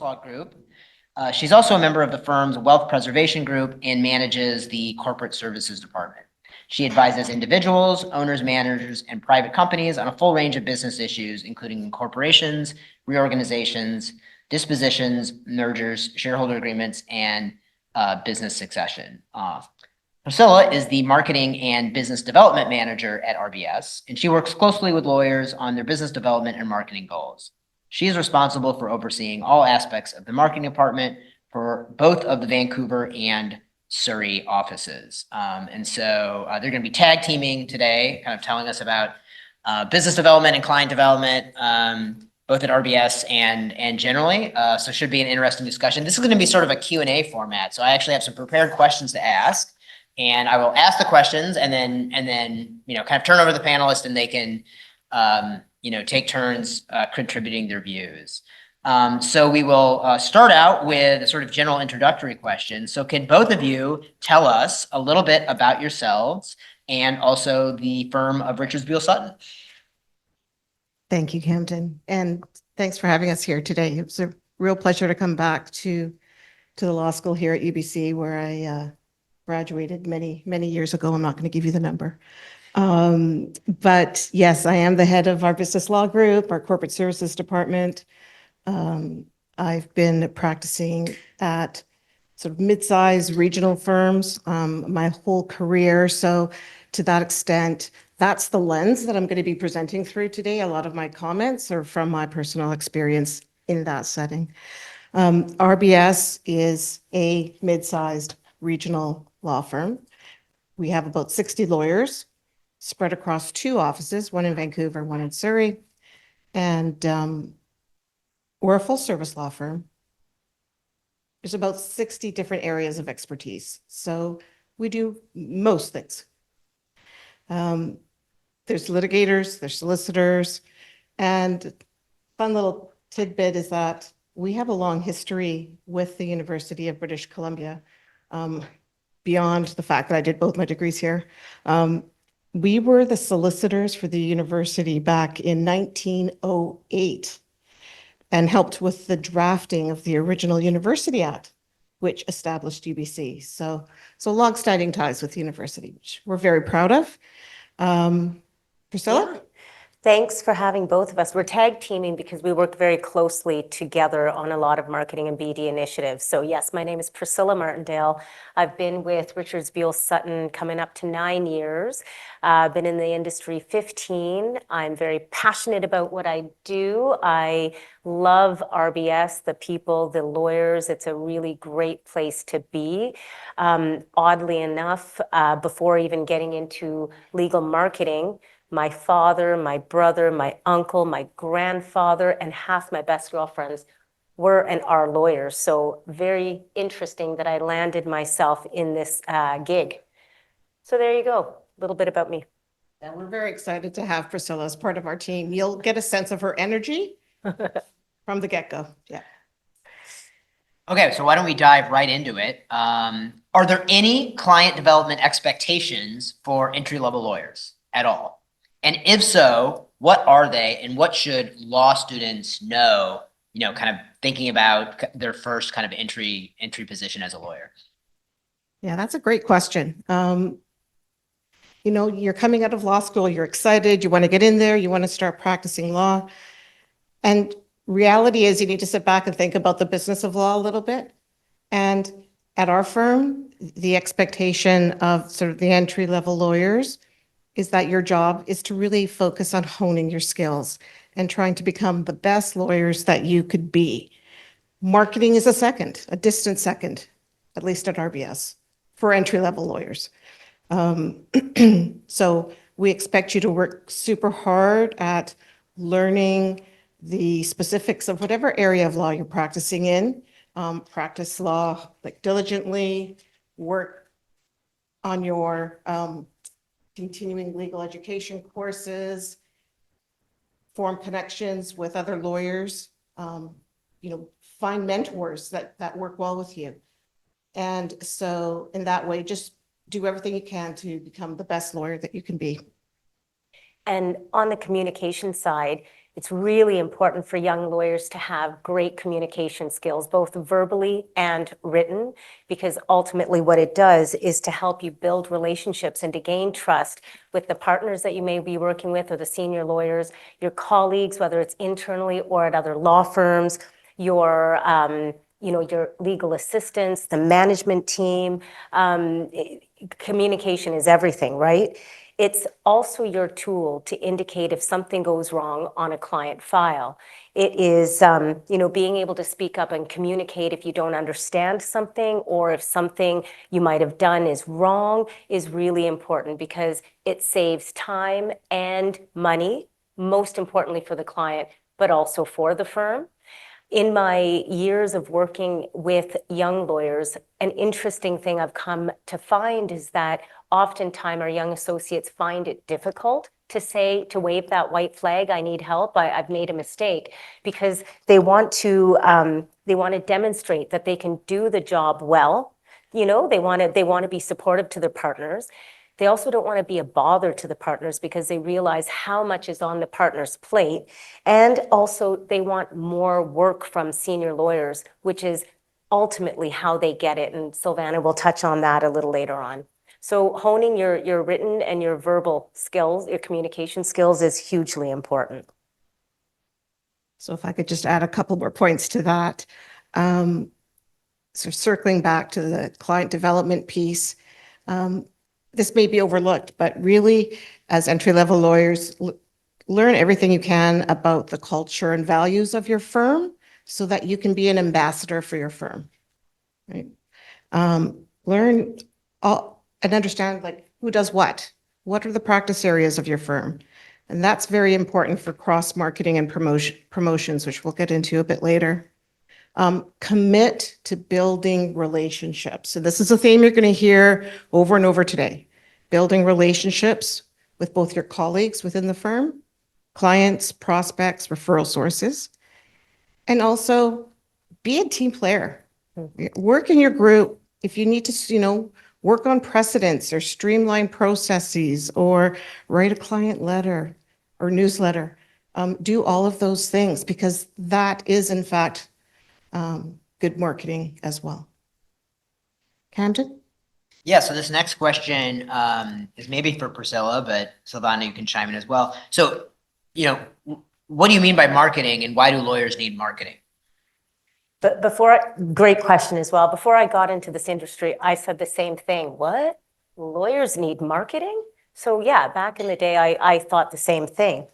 Law Group. She's also a member of the firm's Wealth Preservation Group and manages the Corporate Services Department. She advises individuals, owners, managers, and private companies on a full range of business issues, including corporations, reorganizations, dispositions, mergers, shareholder agreements, and business succession. Priscilla is the marketing and business development manager at RBS, and she works closely with lawyers on their business development and marketing goals. She is responsible for overseeing all aspects of the marketing department for both of the Vancouver and Surrey offices. And so they're going to be tag teaming today, kind of telling us about business development and client development, both at RBS and generally. So it should be an interesting discussion. This is going to be sort of a Q&A format. So I actually have some prepared questions to ask. And I will ask the questions and then kind of turn over to the panelists and they can take turns contributing their views. So we will start out with a sort of general introductory question. So can both of you tell us a little bit about yourselves and also the firm of Richards, Buell, Sutton? Thank you, Camden. And thanks for having us here today. It was a real pleasure to come back to the law school here at UBC, where I graduated many years ago. I'm not going to give you the number. But yes, I am the head of our business law group, our corporate services department. I've been practicing at sort of mid-sized regional firms my whole career. So to that extent, that's the lens that I'm going to be presenting through today. A lot of my comments are from my personal experience in that setting. RBS is a mid-sized regional law firm. We have about 60 lawyers spread across 2 offices, one in Vancouver, one in Surrey. And we're a full service law firm. There's about 60 different areas of expertise. So we do most things. There's litigators, there's solicitors, and fun little tidbit is that we have a long history with the University of British Columbia. Beyond the fact that I did both my degrees here. We were the solicitors for the university back in 1908 and helped with the drafting of the original University Act, which established UBC. So long-standing ties with the university, which we're very proud of. Priscilla? Yeah. Thanks for having both of us. We're tag teaming because we work very closely together on a lot of marketing and BD initiatives. So yes, my name is Priscilla Martindale. I've been with Richards, Buell, Sutton coming up to 9 years. Been in the industry 15. I'm very passionate about what I do. I love RBS, the people, the lawyers. It's a really great place to be. Oddly enough, before even getting into legal marketing, my father, my brother, my uncle, my grandfather, and half my best girlfriends were and are lawyers. So very interesting that I landed myself in this gig. So there you go, a little bit about me. And we're very excited to have Priscilla as part of our team. You'll get a sense of her energy from the get-go. Yeah. Okay, so why don't we dive right into it? Are there any client development expectations for entry-level lawyers at all? And if so, what are they and what should law students know, kind of thinking about their first kind of entry position as a lawyer? Yeah, that's a great question. You're coming out of law school, you're excited, you want to get in there, you want to start practicing law. And reality is you need to sit back and think about the business of law a little bit. And at our firm, the expectation of sort of the entry-level lawyers is that your job is to really focus on honing your skills and trying to become the best lawyers that you could be. Marketing is a distant second, at least at RBS, for entry-level lawyers. So we expect you to work super hard at learning the specifics of whatever area of law you're practicing in. Practice law like diligently, work on your continuing legal education courses, form connections with other lawyers, find mentors that work well with you. And so in that way, just do everything you can to become the best lawyer that you can be. And on the communication side, It's really important for young lawyers to have great communication skills, both verbally and written, because ultimately what it does is to help you build relationships and to gain trust with the partners that you may be working with or the senior lawyers, your colleagues, whether it's internally or at other law firms, your your legal assistants, the management team. Communication is everything, right? It's also your tool to indicate if something goes wrong on a client file. It is, being able to speak up and communicate if you don't understand something or if something you might have done is wrong is really important because it saves time and money, most importantly for the client, but also for the firm. In my years of working with young lawyers, an interesting thing I've come to find is that oftentimes our young associates find it difficult to wave that white flag, I need help, I've made a mistake, because they want to demonstrate that they can do the job well. They want to be supportive to their partners. They also don't want to be a bother to the partners because they realize how much is on the partner's plate. And also they want more work from senior lawyers, which is ultimately how they get it. And Silvana will touch on that a little later on. So honing your written and your verbal skills, your communication skills is hugely important. So if I could just add a couple more points to that. So circling back to the client development piece, this may be overlooked, but really, as entry-level lawyers, learn everything you can about the culture and values of your firm so that you can be an ambassador for your firm, right? Learn all and understand like who does what are the practice areas of your firm? And that's very important for cross-marketing and promotions, which we'll get into a bit later. Commit to building relationships. So this is a theme you're going to hear over and over today. Building relationships with both your colleagues within the firm, clients, prospects, referral sources, and also be a team player. Work in your group. If you need to, work on precedents or streamline processes or write a client letter or newsletter, do all of those things because that is in fact good marketing as well. Camden? Yeah, so this next question is maybe for Priscilla, but Silvana, you can chime in as well. So, what do you mean by marketing and why do lawyers need marketing? But great question as well. Before I got into this industry, I said the same thing. What? Lawyers need marketing? So yeah, back in the day, I thought the same thing.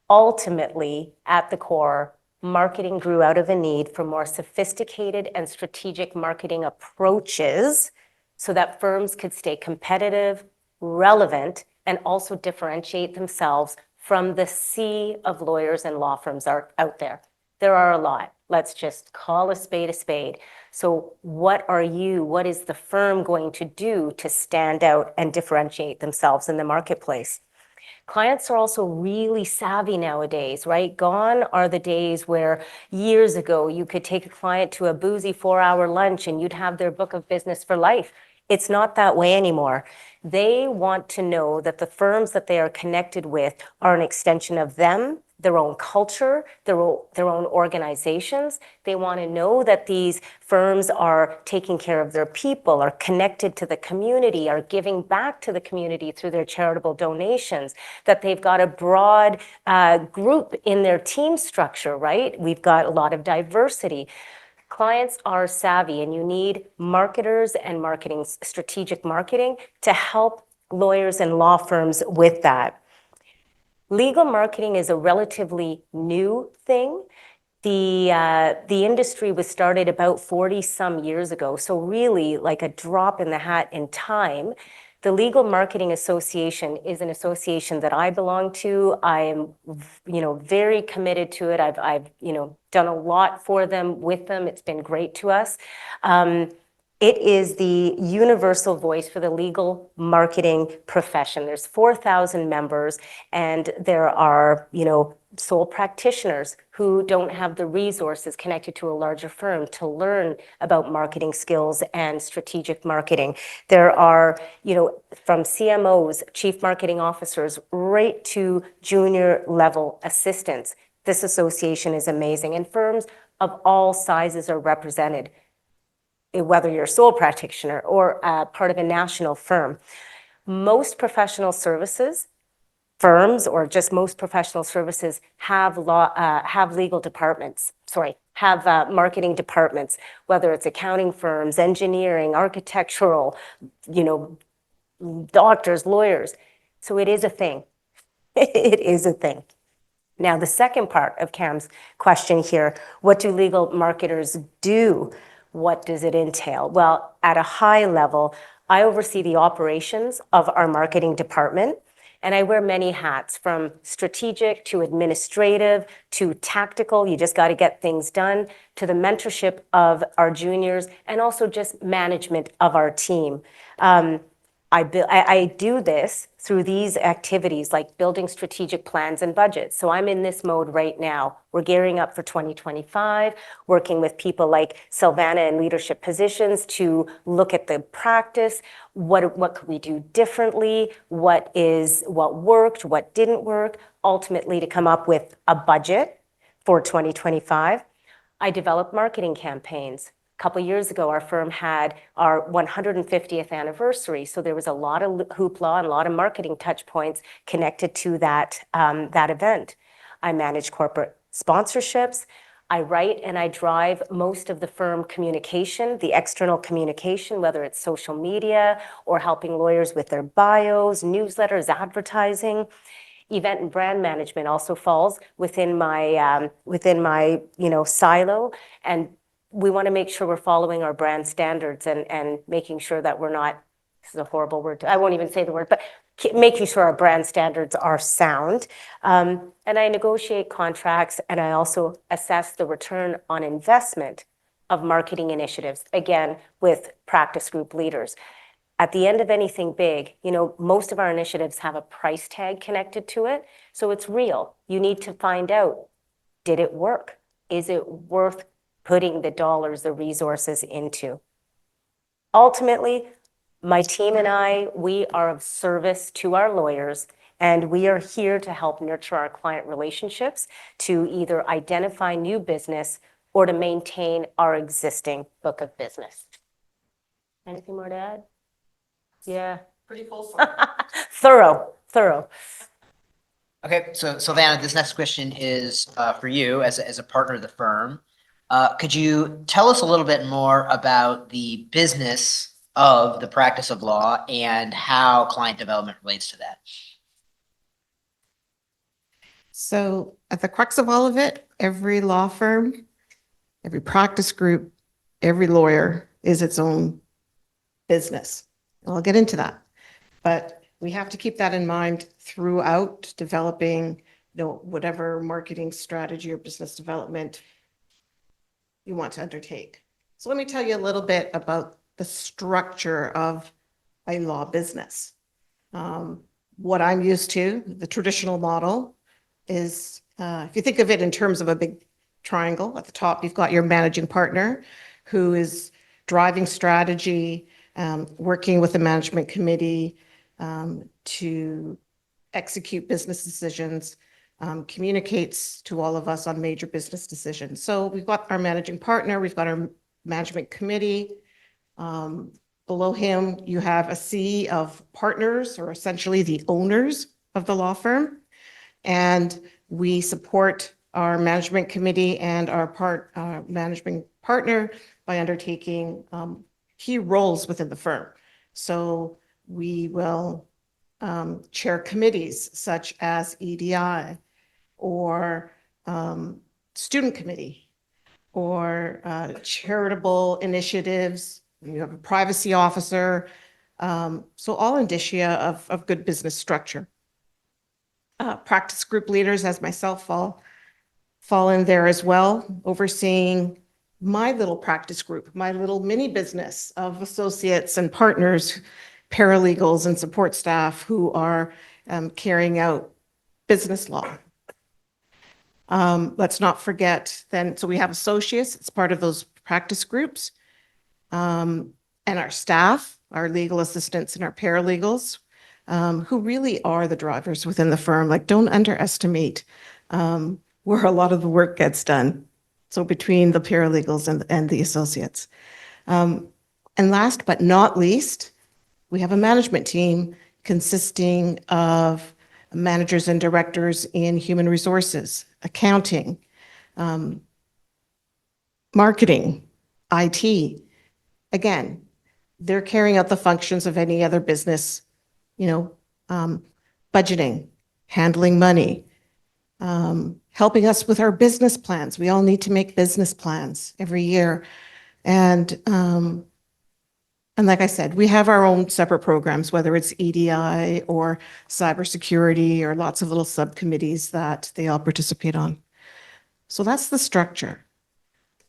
Ultimately, at the core, marketing grew out of a need for more sophisticated and strategic marketing approaches so that firms could stay competitive, relevant, and also differentiate themselves from the sea of lawyers and law firms out there. There are a lot. Let's just call a spade a spade. So what is the firm going to do to stand out and differentiate themselves in the marketplace? Clients are also really savvy nowadays, right? Gone are the days where years ago you could take a client to a boozy 4-hour lunch and you'd have their book of business for life. It's not that way anymore. They want to know that the firms that they are connected with are an extension of them, their own culture, their own organizations. They want to know that these firms are taking care of their people, are connected to the community, are giving back to the community through their charitable donations, that they've got a broad group in their team structure, right? We've got a lot of diversity. Clients are savvy, and you need marketers and strategic marketing to help lawyers and law firms with that. Legal marketing is a relatively new thing. The industry was started about 40 some years ago, so really like a drop in the hat in time. The Legal Marketing Association is an association that I belong to. I am, very committed to it. I've done a lot for them, with them. It's been great to us. It is the universal voice for the legal marketing profession. There's 4,000 members, and there are, sole practitioners who don't have the resources connected to a larger firm to learn about marketing skills and strategic marketing. There are, from CMOs, chief marketing officers, right to junior level assistants. This association is amazing, and firms of all sizes are represented, whether you're a sole practitioner or part of a national firm. Most professional services firms, or just most professional services, have legal departments, have marketing departments, whether it's accounting firms, engineering, architectural, doctors, lawyers. So it is a thing. It is a thing. Now, the second part of Cam's question here, what do legal marketers do? What does it entail? Well, at a high level, I oversee the operations of our marketing department, and I wear many hats, from strategic to administrative to tactical. You just got to get things done, to the mentorship of our juniors, and also just management of our team. I do this through these activities, like building strategic plans and budgets. So I'm in this mode right now. We're gearing up for 2025, working with people like Silvana in leadership positions to look at the practice. What could we do differently? What worked? What didn't work? Ultimately, to come up with a budget for 2025. I develop marketing campaigns. A couple of years ago, our firm had our 150th anniversary, so there was a lot of hoopla and a lot of marketing touch points connected to that event. I manage corporate sponsorships. I write and I drive most of the firm communication, the external communication, whether it's social media or helping lawyers with their bios, newsletters, advertising. Event and brand management also falls within my silo, and we want to make sure we're following our brand standards and making sure that we're not, this is a horrible word, I won't even say the word, but making sure our brand standards are sound. And I negotiate contracts, and I also assess the return on investment of marketing initiatives, again, with practice group leaders. At the end of anything big, most of our initiatives have a price tag connected to it, so it's real. You need to find out, did it work? Is it worth putting the dollars, the resources into? Ultimately, my team and I, we are of service to our lawyers, and we are here to help nurture our client relationships, to either identify new business or to maintain our existing book of business. Anything more to add? Yeah. Pretty fulsome. Thorough. Okay, so Silvana, this next question is for you as a partner of the firm. Could you tell us a little bit more about the business of the practice of law and how client development relates to that? So at the crux of all of it, every law firm, every practice group, every lawyer is its own business. I'll get into that. But we have to keep that in mind throughout developing, whatever marketing strategy or business development you want to undertake. So let me tell you a little bit about the structure of a law business. What I'm used to, the traditional model, is if you think of it in terms of a big triangle, at the top, you've got your managing partner who is driving strategy, working with the management committee to execute business decisions, communicates to all of us on major business decisions. So we've got our managing partner, we've got our management committee. Below him, you have a sea of partners, or essentially the owners of the law firm. And we support our management committee and our management partner by undertaking key roles within the firm. So we will chair committees such as EDI or student committee or charitable initiatives. You have a privacy officer. So all indicia of good business structure. Practice group leaders, as myself, fall in there as well, overseeing my little practice group, my little mini business of associates and partners, paralegals and support staff who are carrying out business law. Let's not forget then, so we have associates, it's part of those practice groups. And our staff, our legal assistants and our paralegals, who really are the drivers within the firm. Like, don't underestimate where a lot of the work gets done. So between the paralegals and the associates. And last but not least, we have a management team consisting of managers and directors in human resources, accounting, marketing, IT. Again, they're carrying out the functions of any other business, budgeting, handling money, helping us with our business plans. We all need to make business plans every year. And like I said, we have our own separate programs, whether it's EDI or cybersecurity or lots of little subcommittees that they all participate on. So that's the structure.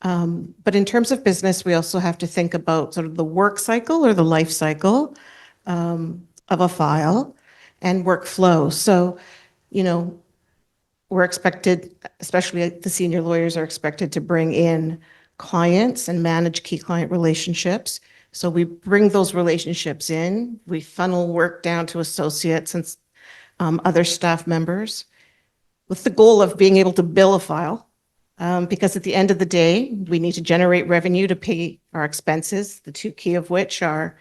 But in terms of business, we also have to think about sort of the work cycle or the life cycle of a file and workflow. So, we're expected, especially the senior lawyers are expected to bring in clients and manage key client relationships. So we bring those relationships in, we funnel work down to associates and other staff members with the goal of being able to bill a file. Because at the end of the day, we need to generate revenue to pay our expenses, the two key of which are,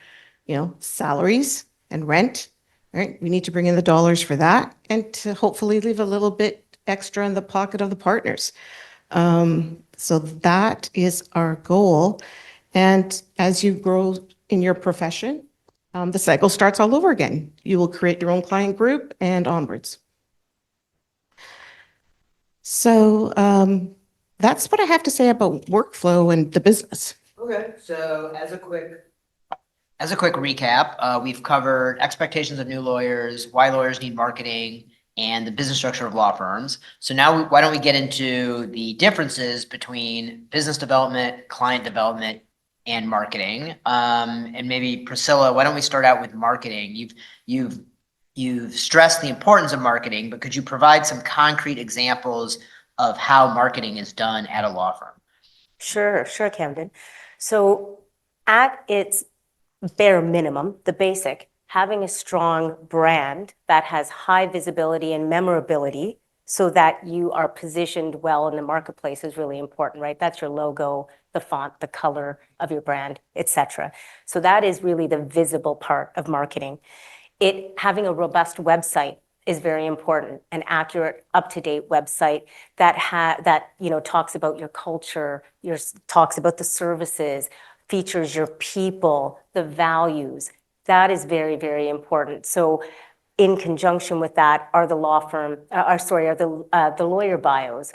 salaries and rent, right? We need to bring in the dollars for that and to hopefully leave a little bit extra in the pocket of the partners. So that is our goal. And as you grow in your profession, the cycle starts all over again. You will create your own client group and onwards. So that's what I have to say about workflow and the business. Okay, so as a quick recap, we've covered expectations of new lawyers, why lawyers need marketing, and the business structure of law firms. So now why don't we get into the differences between business development, client development, and marketing. And maybe Priscilla, why don't we start out with marketing? You've stressed the importance of marketing, but could you provide some concrete examples of how marketing is done at a law firm? Sure, Camden. So at its bare minimum, the basic, having a strong brand that has high visibility and memorability so that you are positioned well in the marketplace is really important, right? That's your logo, the font, the color of your brand, etc. So that is really the visible part of marketing. Having a robust website is very important, an accurate, up-to-date website that talks about your culture, talks about the services, features your people, the values. That is very, very important. So in conjunction with that are the lawyer bios.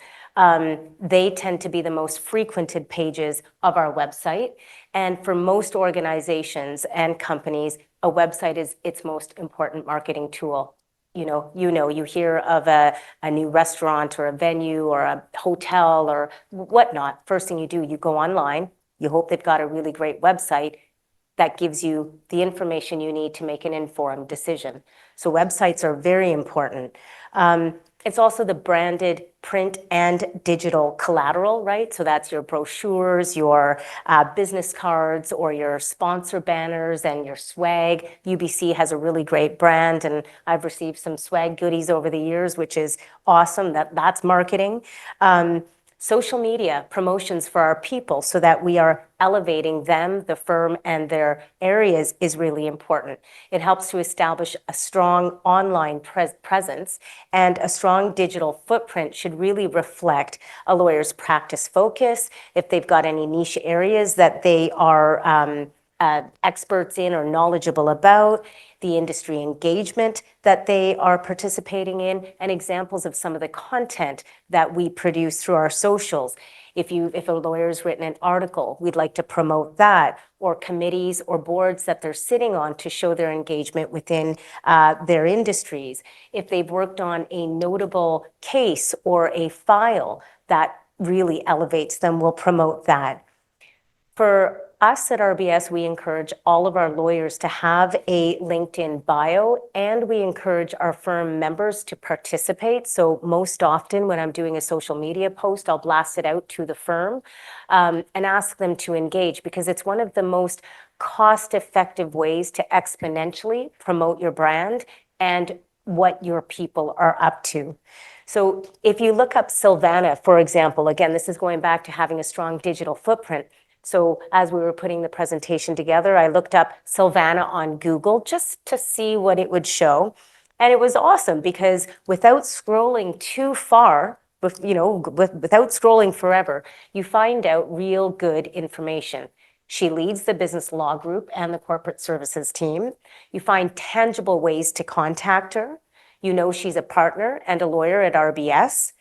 They tend to be the most frequented pages of our website. And for most organizations and companies, a website is its most important marketing tool. You hear of a new restaurant or a venue or a hotel or whatnot. First thing you do, you go online. You hope they've got a really great website that gives you the information you need to make an informed decision. So websites are very important. It's also the branded print and digital collateral, right? So that's your brochures, your business cards, or your sponsor banners and your swag. UBC has a really great brand, and I've received some swag goodies over the years, which is awesome. That's marketing. Social media promotions for our people so that we are elevating them, the firm, and their areas is really important. It helps to establish a strong online presence, and a strong digital footprint should really reflect a lawyer's practice focus, if they've got any niche areas that they are experts in or knowledgeable about, the industry engagement that they are participating in, and examples of some of the content that we produce through our socials. If a lawyer's written an article, we'd like to promote that, or committees or boards that they're sitting on to show their engagement within their industries. If they've worked on a notable case or a file that really elevates them, we'll promote that. For us at RBS, we encourage all of our lawyers to have a LinkedIn bio, and we encourage our firm members to participate. So most often when I'm doing a social media post, I'll blast it out to the firm and ask them to engage, because it's one of the most cost-effective ways to exponentially promote your brand and what your people are up to. So if you look up Silvana, for example, again, this is going back to having a strong digital footprint. So as we were putting the presentation together, I looked up Silvana on Google just to see what it would show. And it was awesome because without scrolling too far, without scrolling forever, you find out real good information. She leads the business law group and the corporate services team. You find tangible ways to contact her. You know she's a partner and a lawyer at RBS.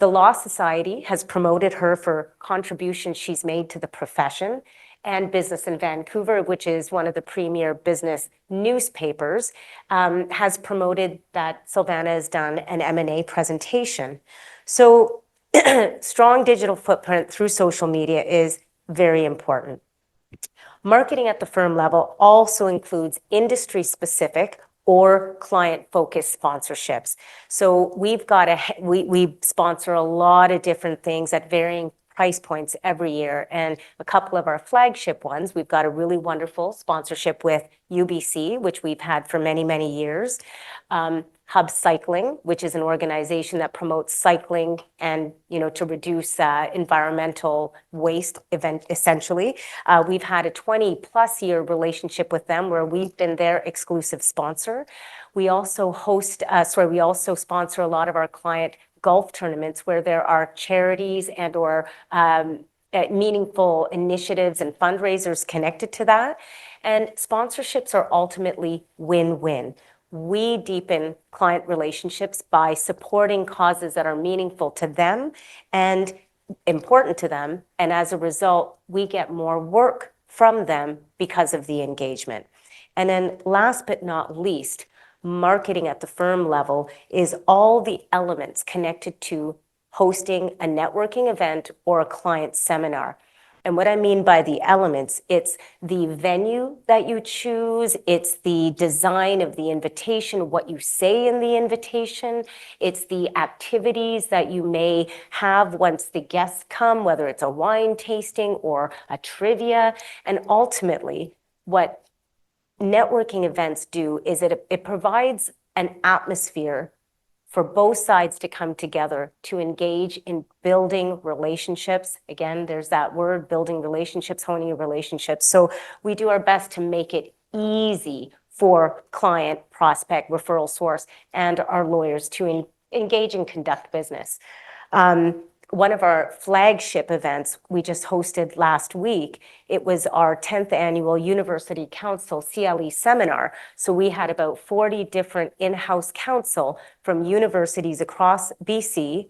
The Law Society has promoted her for contributions she's made to the profession, and Business in Vancouver, which is one of the premier business newspapers, has promoted that Silvana has done an M&A presentation. So strong digital footprint through social media is very important. Marketing at the firm level also includes industry-specific or client-focused sponsorships. So we sponsor a lot of different things at varying price points every year. And a couple of our flagship ones, we've got a really wonderful sponsorship with UBC, which we've had for many, many years. Hub Cycling, which is an organization that promotes cycling and, to reduce environmental waste event, essentially. We've had a 20-plus-year relationship with them where we've been their exclusive sponsor. We also sponsor a lot of our client golf tournaments where there are charities and or meaningful initiatives and fundraisers connected to that. And sponsorships are ultimately win-win. We deepen client relationships by supporting causes that are meaningful to them and important to them. And as a result, we get more work from them because of the engagement. And then last but not least, marketing at the firm level is all the elements connected to hosting a networking event or a client seminar. And what I mean by the elements, it's the venue that you choose, it's the design of the invitation, what you say in the invitation, it's the activities that you may have once the guests come, whether it's a wine tasting or a trivia. And ultimately, what networking events do is it provides an atmosphere for both sides to come together to engage in building relationships. Again, there's that word, building relationships, honing relationships. So we do our best to make it easy for client, prospect, referral source, and our lawyers to engage and conduct business. One of our flagship events we just hosted last week, it was our 10th annual University Council CLE seminar. So we had about 40 different in-house counsel from universities across BC.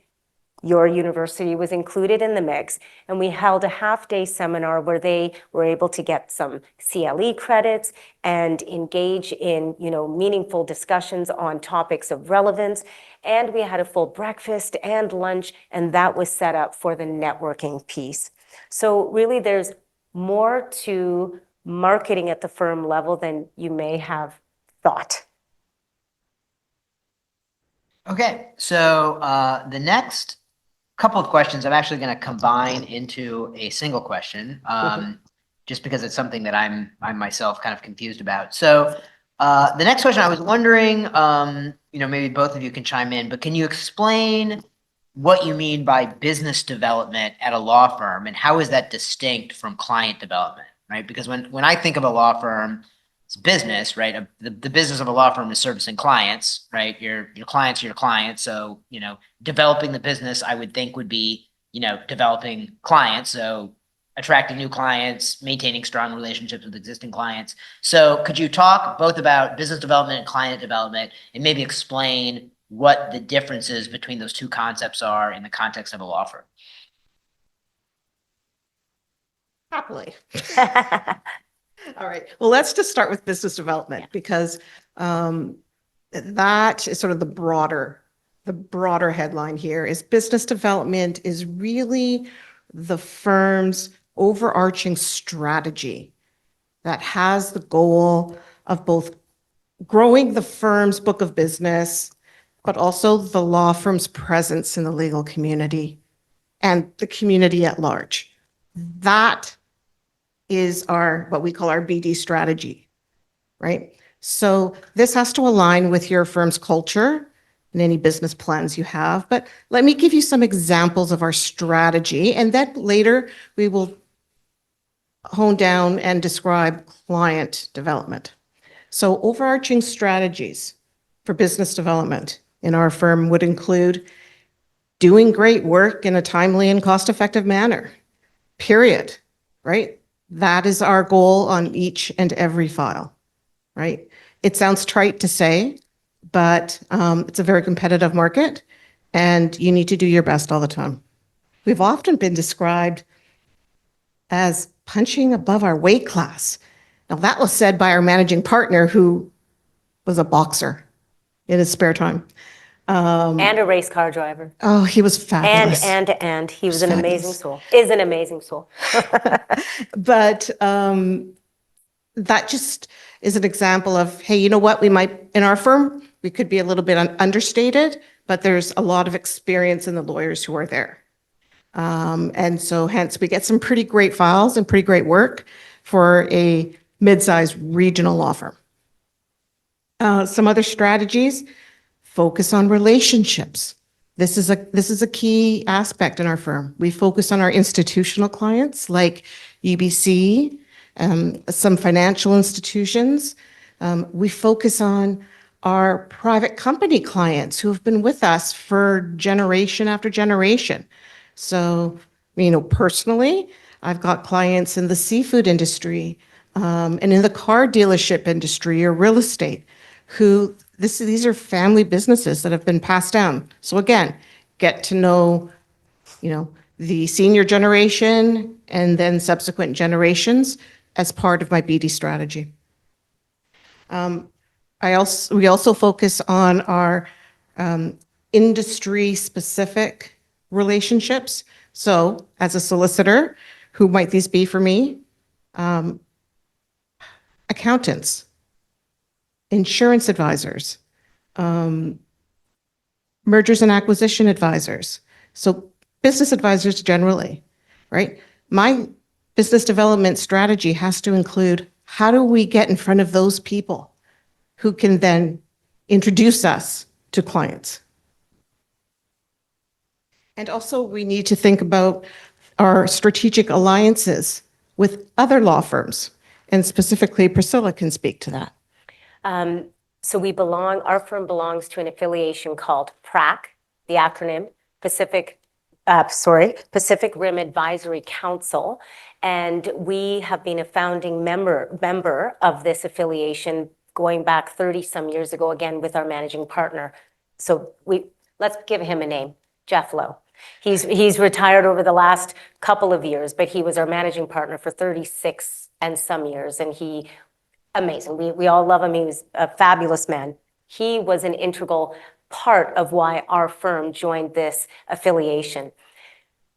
Your university was included in the mix, and we held a half-day seminar where they were able to get some CLE credits and engage in, meaningful discussions on topics of relevance. And we had a full breakfast and lunch, and that was set up for the networking piece. So really, there's more to marketing at the firm level than you may have thought. Okay, so the next couple of questions I'm actually going to combine into a single question, just because it's something that I'm myself kind of confused about. So the next question, I was wondering, maybe both of you can chime in, but can you explain what you mean by business development at a law firm, and how is that distinct from client development, right? Because when I think of a law firm, it's business, right? The business of a law firm is servicing clients, right? Your clients are your clients. So, developing the business, I would think would be, developing clients. So attracting new clients, maintaining strong relationships with existing clients. So could you talk both about business development and client development, and maybe explain what the differences between those two concepts are in the context of a law firm? Happily. All right. Well, let's just start with business development, because that is sort of the broader headline here is business development is really the firm's overarching strategy that has the goal of both growing the firm's book of business, but also the law firm's presence in the legal community and the community at large. That is what we call our BD strategy, right? So this has to align with your firm's culture and any business plans you have. But let me give you some examples of our strategy, and then later we will hone down and describe client development. So overarching strategies for business development in our firm would include doing great work in a timely and cost-effective manner, period, right? That is our goal on each and every file, right? It sounds trite to say, but it's a very competitive market, and you need to do your best all the time. We've often been described as punching above our weight class. Now, that was said by our managing partner, who was a boxer in his spare time. And a race car driver. Oh, he was fabulous. And he was an Fabulous. amazing soul, is an amazing soul. But that just is an example of, hey, you know what? We might, in our firm, we could be a little bit understated, but there's a lot of experience in the lawyers who are there. And so hence we get some pretty great files and pretty great work for a mid-sized regional law firm. Some other strategies: focus on relationships. This is a key aspect in our firm. We focus on our institutional clients like UBC, some financial institutions. We focus on our private company clients who have been with us for generation after generation. So, personally, I've got clients in the seafood industry, and in the car dealership industry or real estate, who these are family businesses that have been passed down. So again, get to know, the senior generation and then subsequent generations as part of my BD strategy. We also focus on our industry-specific relationships. So as a solicitor, who might these be for me? Accountants, insurance advisors, mergers and acquisition advisors. So business advisors generally, right? My business development strategy has to include, how do we get in front of those people who can then introduce us to clients? And also we need to think about our strategic alliances with other law firms. And specifically, Priscilla can speak to that. So our firm belongs to an affiliation called PRAC, the acronym, Pacific Rim Advisory Council. And we have been a founding member of this affiliation going back 30 some years ago, again, with our managing partner. So let's give him a name, Jeff Lowe. He's retired over the last couple of years, but he was our managing partner for 36 and some years, and amazing. We all love him. He was a fabulous man. He was an integral part of why our firm joined this affiliation.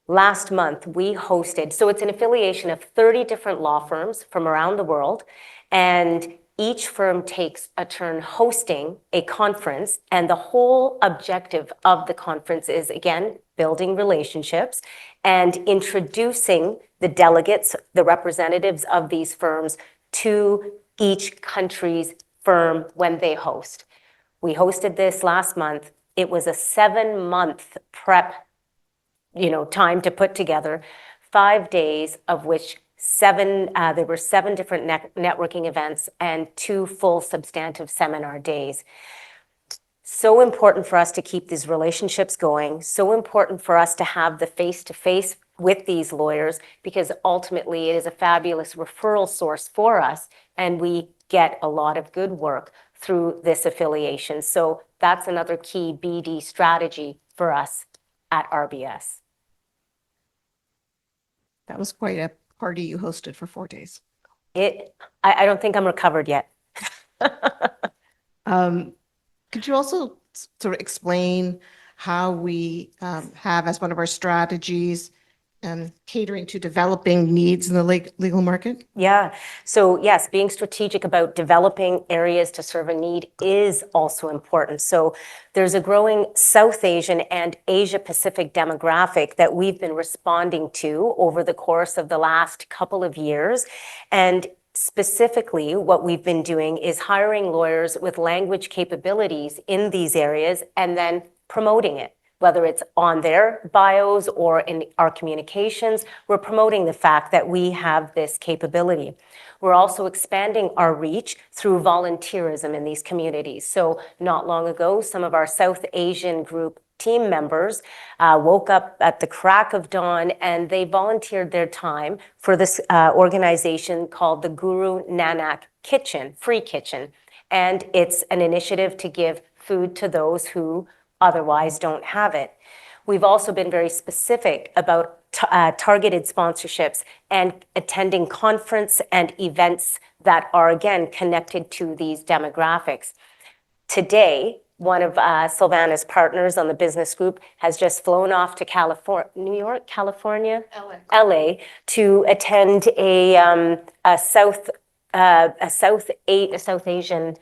Last month, we hosted, so it's an affiliation of 30 different law firms from around the world, and each firm takes a turn hosting a conference, and the whole objective of the conference is, again, building relationships and introducing the delegates, the representatives of these firms, to each country's firm when they host. We hosted this last month. It was a 7-month prep, time to put together, 5 days of which there were 7 different networking events and 2 full substantive seminar days. So important for us to keep these relationships going, so important for us to have the face-to-face with these lawyers, because ultimately it is a fabulous referral source for us, and we get a lot of good work through this affiliation. So that's another key BD strategy for us at RBS. That was quite a party you hosted for 4 days. I don't think I'm recovered yet. Could you also sort of explain how we have as one of our strategies catering to developing needs in the legal market? Yeah. So yes, being strategic about developing areas to serve a need is also important. So there's a growing South Asian and Asia Pacific demographic that we've been responding to over the course of the last couple of years. And specifically, what we've been doing is hiring lawyers with language capabilities in these areas and then promoting it. Whether it's on their bios or in our communications, we're promoting the fact that we have this capability. We're also expanding our reach through volunteerism in these communities. So not long ago, some of our South Asian group team members woke up at the crack of dawn and they volunteered their time for this organization called the Guru Nanak Kitchen, Free Kitchen. And it's an initiative to give food to those who otherwise don't have it. We've also been very specific about targeted sponsorships and attending conference and events that are, again, connected to these demographics. Today, one of Silvana's partners on the business group has just flown off to California, LA, to attend a South Asian,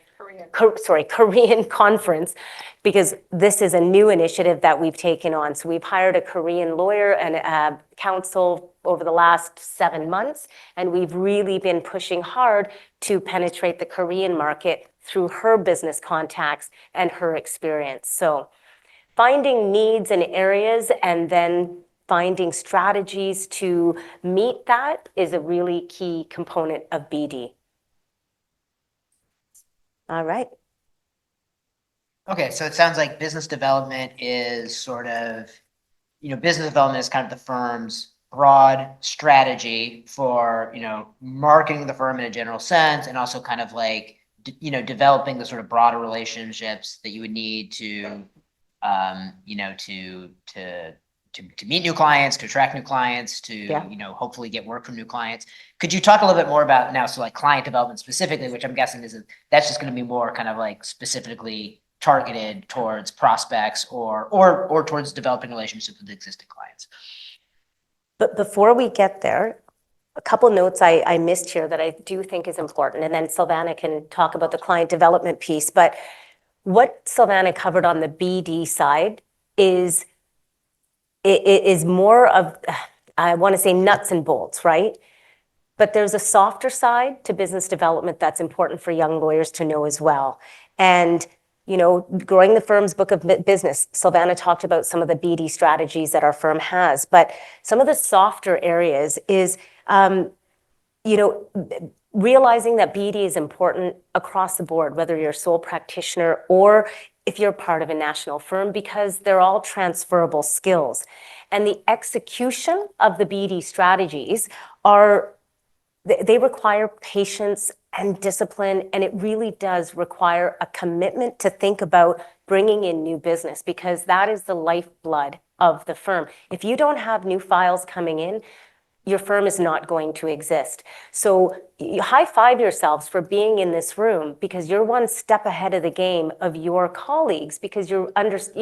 Korean conference, because this is a new initiative that we've taken on. So we've hired a Korean lawyer and a counsel over the last 7 months, and we've really been pushing hard to penetrate the Korean market through her business contacts and her experience. So finding needs in areas and then finding strategies to meet that is a really key component of BD. All right. Okay, so it sounds like business development is sort of, business development is kind of the firm's broad strategy for, marketing the firm in a general sense, and also kind of like, developing the sort of broader relationships that you would need to, to meet new clients, to attract new clients, to, hopefully get work from new clients. Could you talk a little bit more about now, so like client development specifically, which I'm guessing that's just going to be more kind of like specifically targeted towards prospects or towards developing relationships with existing clients? But before we get there, a couple notes I missed here that I do think is important, and then Silvana can talk about the client development piece. But what Silvana covered on the BD side is more of, I want to say, nuts and bolts, right? But there's a softer side to business development that's important for young lawyers to know as well. And growing the firm's book of business, Silvana talked about some of the BD strategies that our firm has, but some of the softer areas is, realizing that BD is important across the board, whether you're a sole practitioner or if you're part of a national firm, because they're all transferable skills. And the execution of the BD strategies they require patience and discipline, and it really does require a commitment to think about bringing in new business, because that is the lifeblood of the firm. If you don't have new files coming in, your firm is not going to exist. So you high five yourselves for being in this room, because you're one step ahead of the game of your colleagues, because you're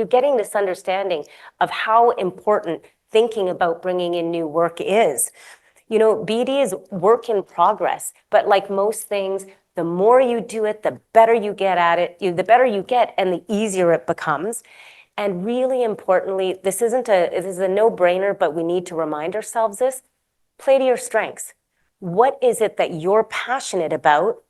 getting this understanding of how important thinking about bringing in new work is. BD is work in progress, but like most things, the more you do it, the better you get at it, the better you get and the easier it becomes. And really importantly, this is a no-brainer, but we need to remind ourselves this: play to your strengths. What is it that you're passionate about?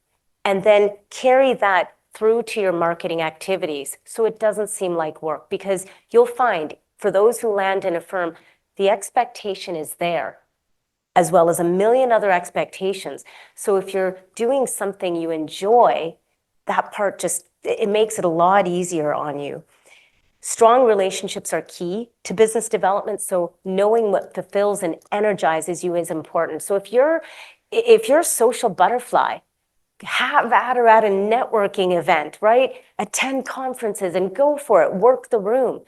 And then carry that through to your marketing activities so it doesn't seem like work, because you'll find for those who land in a firm, the expectation is there, as well as a million other expectations. So if you're doing something you enjoy, that part it makes it a lot easier on you. Strong relationships are key to business development, so knowing what fulfills and energizes you is important. So if you're a social butterfly, have at her at a networking event, right? Attend conferences and go for it, work the room.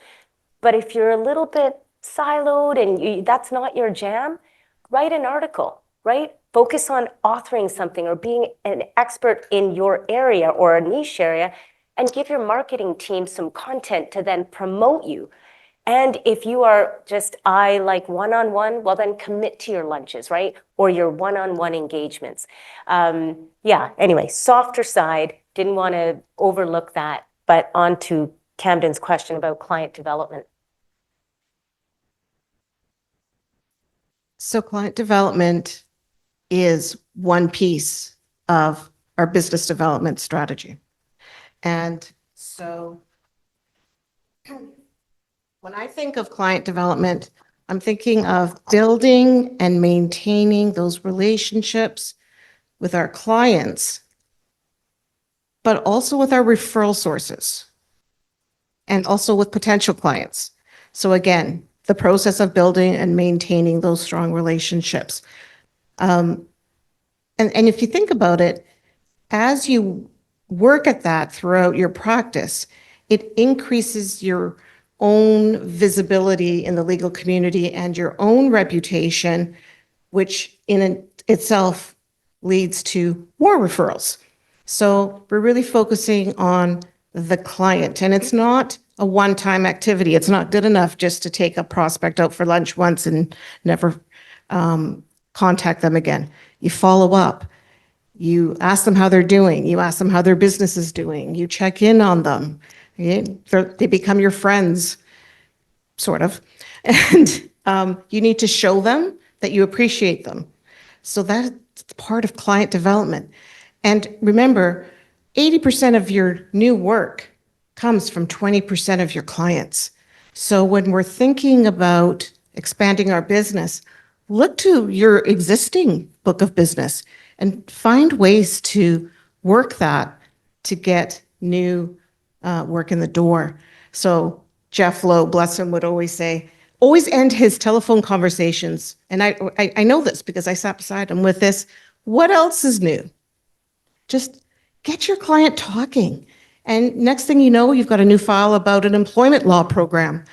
But if you're a little bit siloed and that's not your jam, write an article, right? Focus on authoring something or being an expert in your area or a niche area, and give your marketing team some content to then promote you. And if you are just, I like one-on-one, well then commit to your lunches, right? Or your one-on-one engagements. Yeah, anyway, softer side, didn't want to overlook that, but on to Camden's question about client development. So client development is one piece of our business development strategy. And so when I think of client development, I'm thinking of building and maintaining those relationships with our clients, but also with our referral sources and also with potential clients. So again, the process of building and maintaining those strong relationships. And if you think about it, as you work at that throughout your practice, it increases your own visibility in the legal community and your own reputation, which in itself leads to more referrals. So we're really focusing on the client, and it's not a one-time activity. It's not good enough just to take a prospect out for lunch once and never contact them again. You follow up. You ask them how they're doing. You ask them how their business is doing. You check in on them. Okay? They become your friends, sort of. And you need to show them that you appreciate them. So that's part of client development. And remember, 80% of your new work comes from 20% of your clients. So when we're thinking about expanding our business, look to your existing book of business and find ways to work that to get new work in the door. So Jeff Lowe, bless him, would always say, always end his telephone conversations. And I know this because I sat beside him with this. What else is new? Just get your client talking. And next thing you know, you've got a new file about an employment law program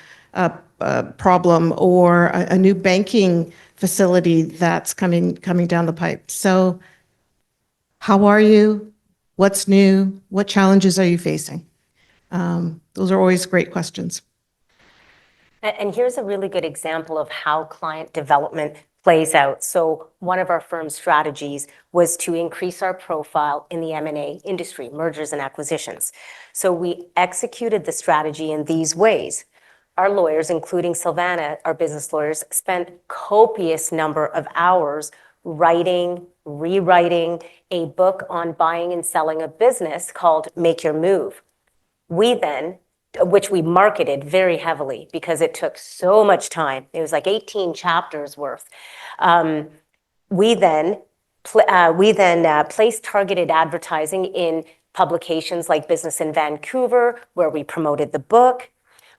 problem or a new banking facility that's coming down the pipe. So how are you? What's new? What challenges are you facing? Those are always great questions. And here's a really good example of how client development plays out. So one of our firm's strategies was to increase our profile in the M&A industry, mergers and acquisitions. So we executed the strategy in these ways. Our lawyers, including Silvana, our business lawyers, spent copious number of hours writing, rewriting a book on buying and selling a business called Make Your Move. We then, which we marketed very heavily because it took so much time. It was like 18 chapters worth. We then placed targeted advertising in publications like Business in Vancouver, where we promoted the book.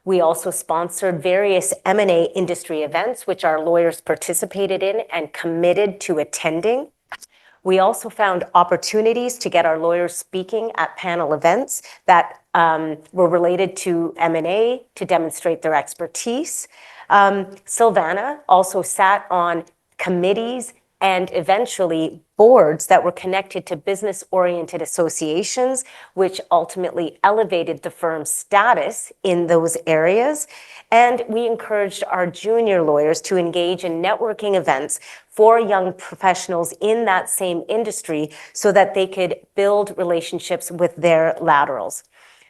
We also sponsored various M&A industry events, which our lawyers participated in and committed to attending. We also found opportunities to get our lawyers speaking at panel events that were related to M&A to demonstrate their expertise. Silvana also sat on committees and eventually boards that were connected to business-oriented associations, which ultimately elevated the firm's status in those areas. And we encouraged our junior lawyers to engage in networking events for young professionals in that same industry so that they could build relationships with their laterals.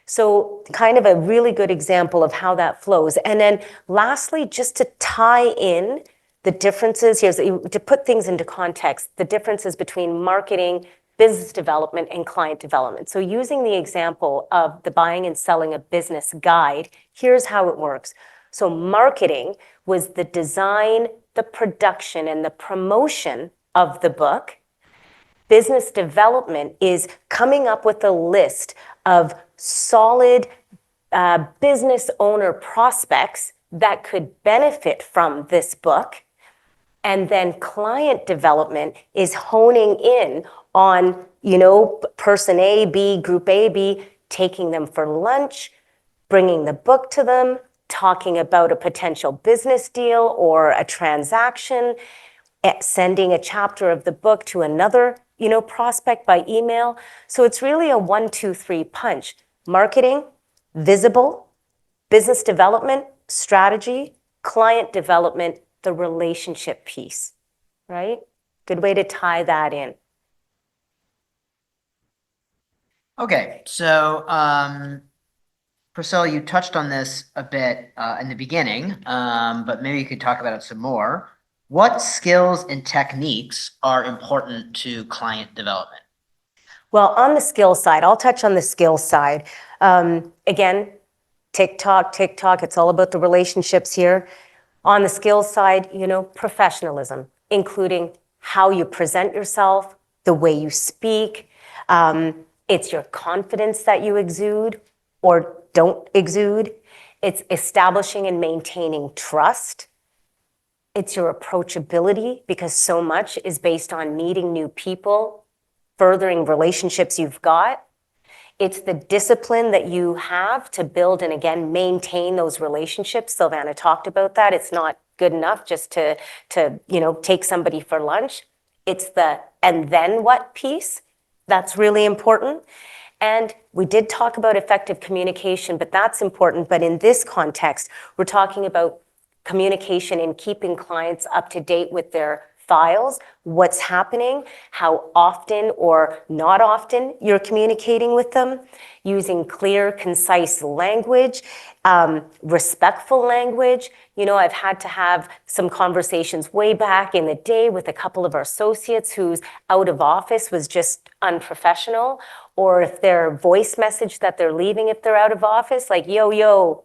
So kind of a really good example of how that flows. And then lastly, just to tie in the differences, to put things into context, the differences between marketing, business development, and client development. So using the example of the buying and selling a business guide, here's how it works. So marketing was the design, the production, and the promotion of the book. Business development is coming up with a list of solid business owner prospects that could benefit from this book. And then client development is honing in on, person A, B, group A, B, taking them for lunch, bringing the book to them, talking about a potential business deal or a transaction, sending a chapter of the book to another, prospect by email. So it's really a 1, 2, 3 punch. Marketing, visible, business development, strategy, client development, the relationship piece, right? Good way to tie that in. Okay, so Priscilla, you touched on this a bit in the beginning, but maybe you could talk about it some more. What skills and techniques are important to client development? Well, on the skill side, I'll touch on the skill side. Again, TikTok, it's all about the relationships here. On the skill side, professionalism, including how you present yourself, the way you speak. It's your confidence that you exude or don't exude. It's establishing and maintaining trust. It's your approachability, because so much is based on meeting new people, furthering relationships you've got. It's the discipline that you have to build and, again, maintain those relationships. Silvana talked about that. It's not good enough just to take somebody for lunch. It's the and then what piece that's really important. And we did talk about effective communication, but that's important. But in this context, we're talking about communication and keeping clients up to date with their files, what's happening, how often or not often you're communicating with them, using clear, concise language, respectful language. I've had to have some conversations way back in the day with a couple of our associates whose out of office was just unprofessional, or if their voice message that they're leaving, if they're out of office, like, yo,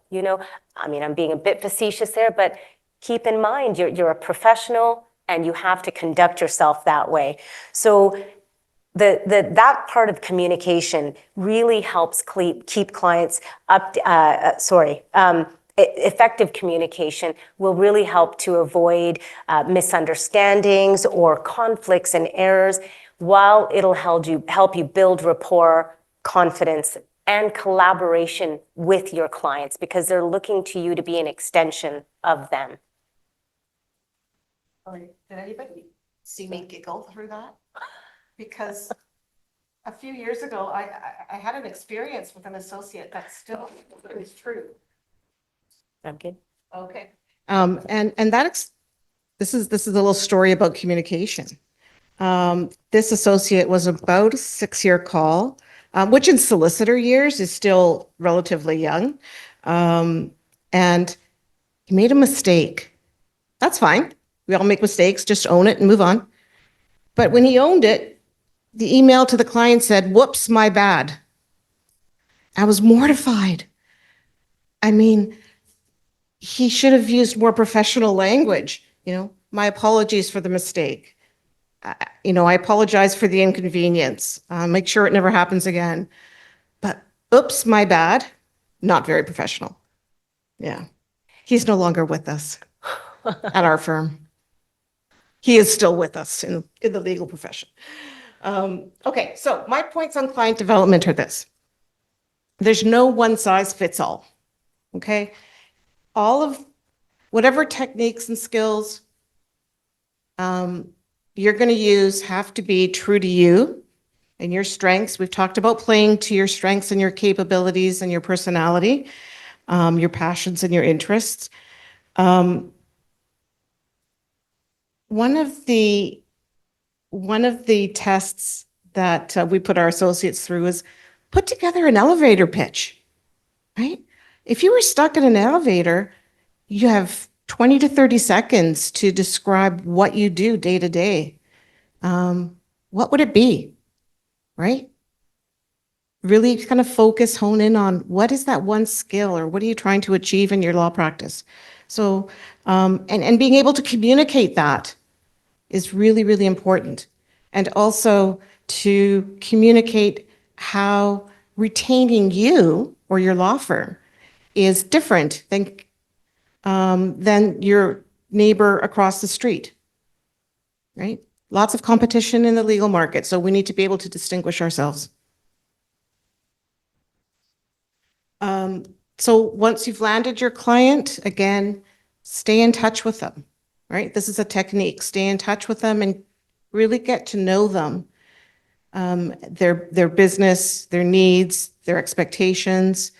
I'm being a bit facetious there, but keep in mind, you're a professional and you have to conduct yourself that way. So that part of communication really helps keep clients up. Effective communication will really help to avoid misunderstandings or conflicts and errors, while it'll help you build rapport, confidence, and collaboration with your clients, because they're looking to you to be an extension of them. Did anybody see me giggle through that? Because a few years ago, I had an experience with an associate that still is true. I'm good. Okay. And this is a little story about communication. This associate was about a 6-year call, which in solicitor years is still relatively young. And he made a mistake. That's fine. We all make mistakes, just own it and move on. But when he owned it, the email to the client said, "Whoops, my bad." I was mortified. I mean, he should have used more professional language. My apologies for the mistake. I apologize for the inconvenience. Make sure it never happens again. But oops, my bad. Not very professional. Yeah. He's no longer with us at our firm. He is still with us in the legal profession. Okay, so my points on client development are this. There's no one size fits all, okay? All of whatever techniques and skills you're going to use have to be true to you and your strengths. We've talked about playing to your strengths and your capabilities and your personality, your passions and your interests. One of the tests that we put our associates through is put together an elevator pitch, right? If you were stuck in an elevator, you have 20 to 30 seconds to describe what you do day to day. What would it be, right? Really kind of focus, hone in on what is that one skill or what are you trying to achieve in your law practice? So, and being able to communicate that is really, really important. And also to communicate how retaining you or your law firm is different than your neighbor across the street, right? Lots of competition in the legal market, so we need to be able to distinguish ourselves. So once you've landed your client, again, stay in touch with them, right? This is a technique. Stay in touch with them and really get to know them, their business, their needs, their expectations.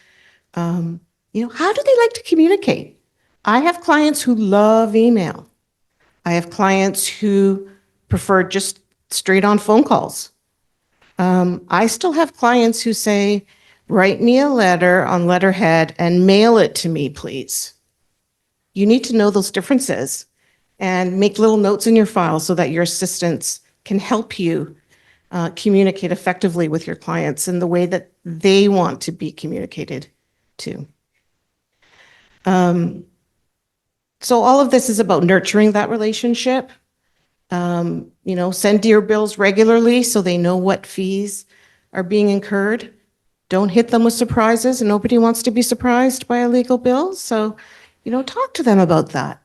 How do they like to communicate? I have clients who love email. I have clients who prefer just straight on phone calls. I still have clients who say, write me a letter on letterhead and mail it to me, please. You need to know those differences and make little notes in your file so that your assistants can help you communicate effectively with your clients in the way that they want to be communicated to. So all of this is about nurturing that relationship. Send your bills regularly so they know what fees are being incurred. Don't hit them with surprises, and nobody wants to be surprised by a legal bill. So, talk to them about that.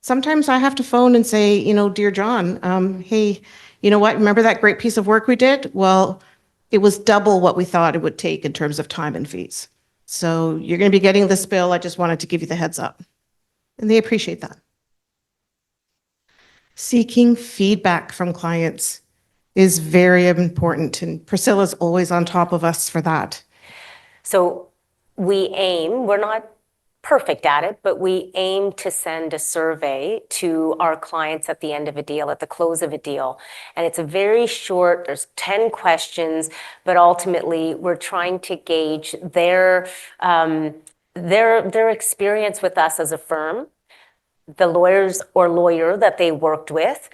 Sometimes I have to phone and say, dear John, hey, you know what? Remember that great piece of work we did? Well, it was double what we thought it would take in terms of time and fees. So you're going to be getting this bill. I just wanted to give you the heads up. And they appreciate that. Seeking feedback from clients is very important, and Priscilla's always on top of us for that. So we're not perfect at it, but we aim to send a survey to our clients at the end of a deal, at the close of a deal. And it's a very short, there's 10 questions, but ultimately we're trying to gauge their experience with us as a firm, the lawyers or lawyer that they worked with.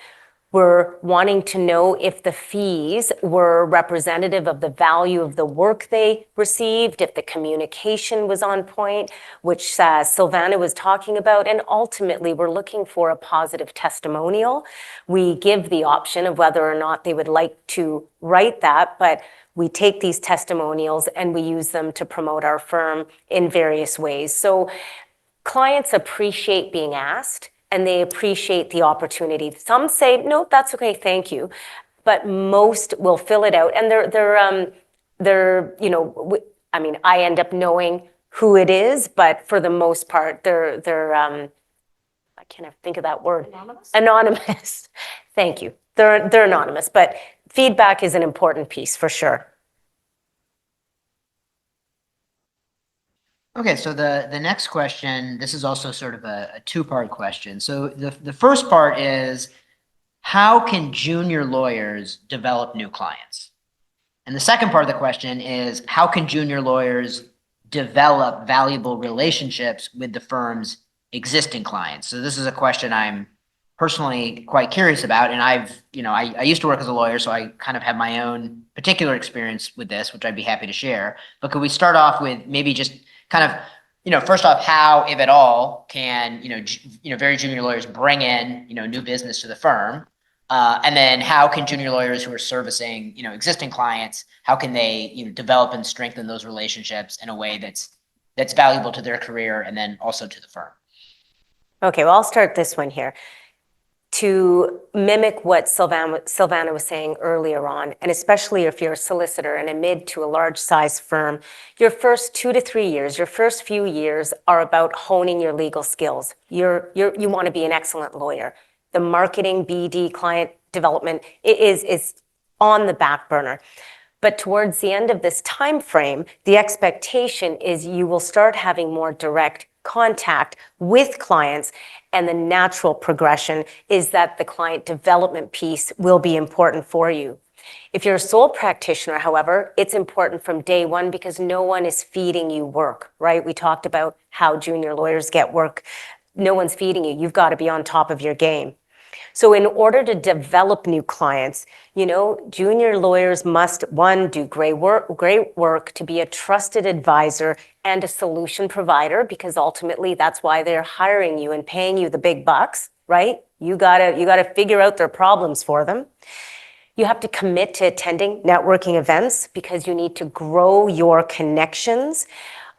We're wanting to know if the fees were representative of the value of the work they received, if the communication was on point, which Silvana was talking about, and ultimately we're looking for a positive testimonial. We give the option of whether or not they would like to write that, but we take these testimonials and we use them to promote our firm in various ways. So clients appreciate being asked, and they appreciate the opportunity. Some say, no, that's okay, thank you. But most will fill it out. And I end up knowing who it is, but for the most part, they're I can't think of that word. Anonymous? Anonymous. Thank you. They're anonymous, but feedback is an important piece for sure. Okay, so the next question, this is also sort of a two-part question. So the first part is, how can junior lawyers develop new clients? And the second part of the question is, how can junior lawyers develop valuable relationships with the firm's existing clients? So this is a question I'm personally quite curious about. And I used to work as a lawyer, so I kind of have my own particular experience with this, which I'd be happy to share. But could we start off with maybe just kind of, first off, how, if at all, can, very junior lawyers bring in, new business to the firm? And then how can junior lawyers who are servicing, existing clients, how can they, develop and strengthen those relationships in a way that's valuable to their career and then also to the firm? Okay, well, I'll start this one here. To mimic what Silvana was saying earlier on, and especially if you're a solicitor in a mid to a large size firm, your first 2 to 3 years, your first few years are about honing your legal skills. You want to be an excellent lawyer. The marketing, BD, client development is on the back burner. But towards the end of this time frame, the expectation is you will start having more direct contact with clients, and the natural progression is that the client development piece will be important for you. If you're a sole practitioner, however, it's important from day one because no one is feeding you work, right? We talked about how junior lawyers get work. No one's feeding you. You've got to be on top of your game. So in order to develop new clients, junior lawyers must, one, do great work to be a trusted advisor and a solution provider, because ultimately that's why they're hiring you and paying you the big bucks, right? You gotta figure out their problems for them. You have to commit to attending networking events because you need to grow your connections.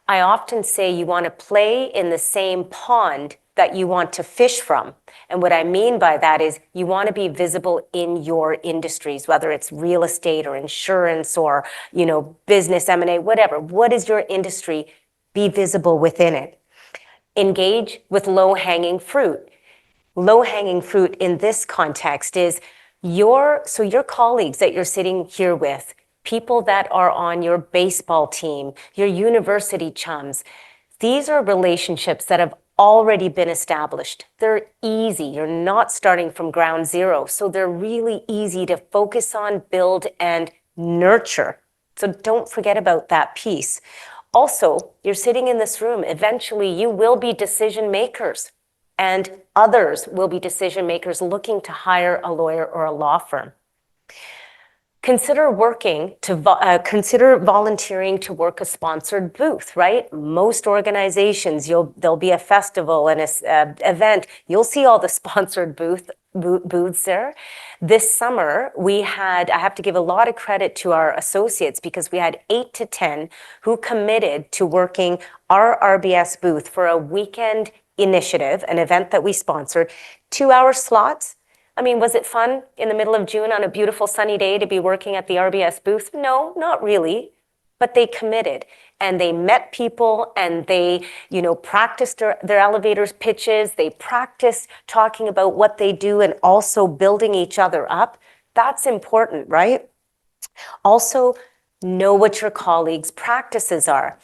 I often say you want to play in the same pond that you want to fish from. And what I mean by that is you want to be visible in your industries, whether it's real estate or insurance or, business, M&A, whatever. What is your industry? Be visible within it. Engage with low-hanging fruit. Low-hanging fruit in this context is your colleagues that you're sitting here with, people that are on your baseball team, your university chums. These are relationships that have already been established. They're easy. You're not starting from ground zero. So they're really easy to focus on, build, and nurture. So don't forget about that piece. Also, you're sitting in this room. Eventually, you will be decision makers, and others will be decision makers looking to hire a lawyer or a law firm. Consider volunteering to work a sponsored booth, right? Most organizations, there'll be a festival and a event. You'll see all the sponsored booths there. This summer, I have to give a lot of credit to our associates because we had 8 to 10 who committed to working our RBS booth for a weekend initiative, an event that we sponsored, 2-hour slots. I mean, was it fun in the middle of June on a beautiful sunny day to be working at the RBS booth? No, not really. But they committed and they met people and they, practiced their elevators pitches. They practiced talking about what they do and also building each other up. That's important, right? Also, know what your colleagues' practices are.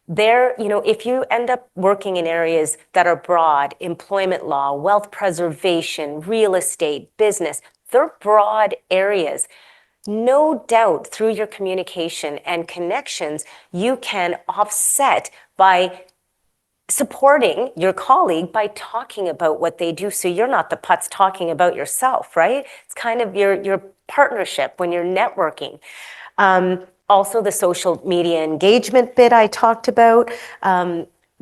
If you end up working in areas that are broad, employment law, wealth preservation, real estate, business, they're broad areas. No doubt through your communication and connections, you can offset by supporting your colleague by talking about what they do. So you're not the putz talking about yourself, right? It's kind of your partnership when you're networking. Also, the social media engagement bit I talked about.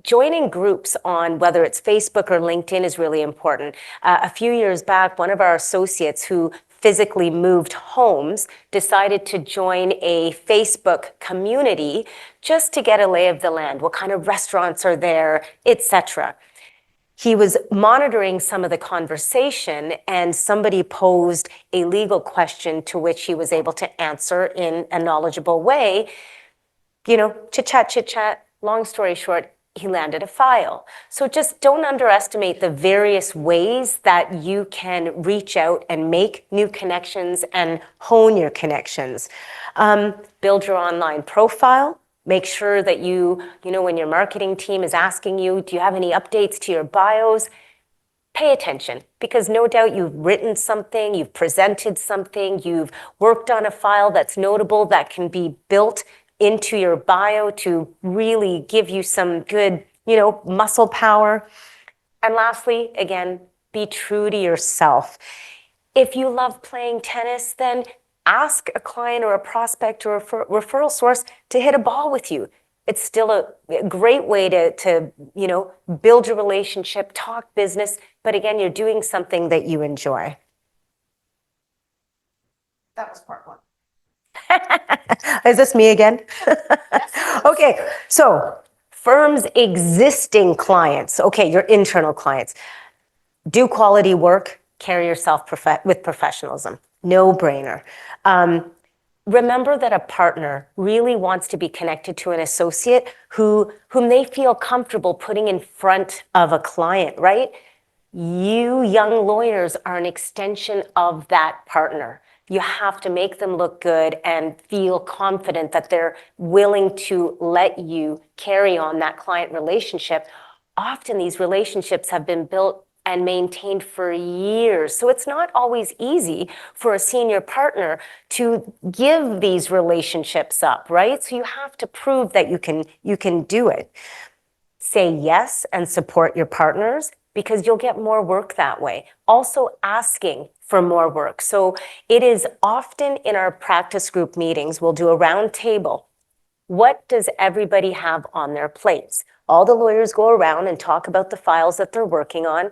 Joining groups on whether it's Facebook or LinkedIn is really important. A few years back, one of our associates who physically moved homes decided to join a Facebook community just to get a lay of the land. What kind of restaurants are there, etc. He was monitoring some of the conversation and somebody posed a legal question to which he was able to answer in a knowledgeable way. Chit chat, long story short, he landed a file. So just don't underestimate the various ways that you can reach out and make new connections and hone your connections. Build your online profile. Make sure that when your marketing team is asking you, do you have any updates to your bios? Pay attention, because no doubt you've written something, you've presented something, you've worked on a file that's notable that can be built into your bio to really give you some good, muscle power. And lastly, again, be true to yourself. If you love playing tennis, then ask a client or a prospect or a referral source to hit a ball with you. It's still a great way to build your relationship, talk business, but again, you're doing something that you enjoy. That was part one. Is this me again? Okay, so firms' existing clients, okay, your internal clients, do quality work, carry yourself with professionalism. No brainer. Remember that a partner really wants to be connected to an associate whom they feel comfortable putting in front of a client, right? You young lawyers are an extension of that partner. You have to make them look good and feel confident that they're willing to let you carry on that client relationship. Often these relationships have been built and maintained for years. So it's not always easy for a senior partner to give these relationships up, right? So you have to prove that you can do it. Say yes and support your partners, because you'll get more work that way. Also asking for more work. So it is often in our practice group meetings, we'll do a round table. What does everybody have on their plates? All the lawyers go around and talk about the files that they're working on.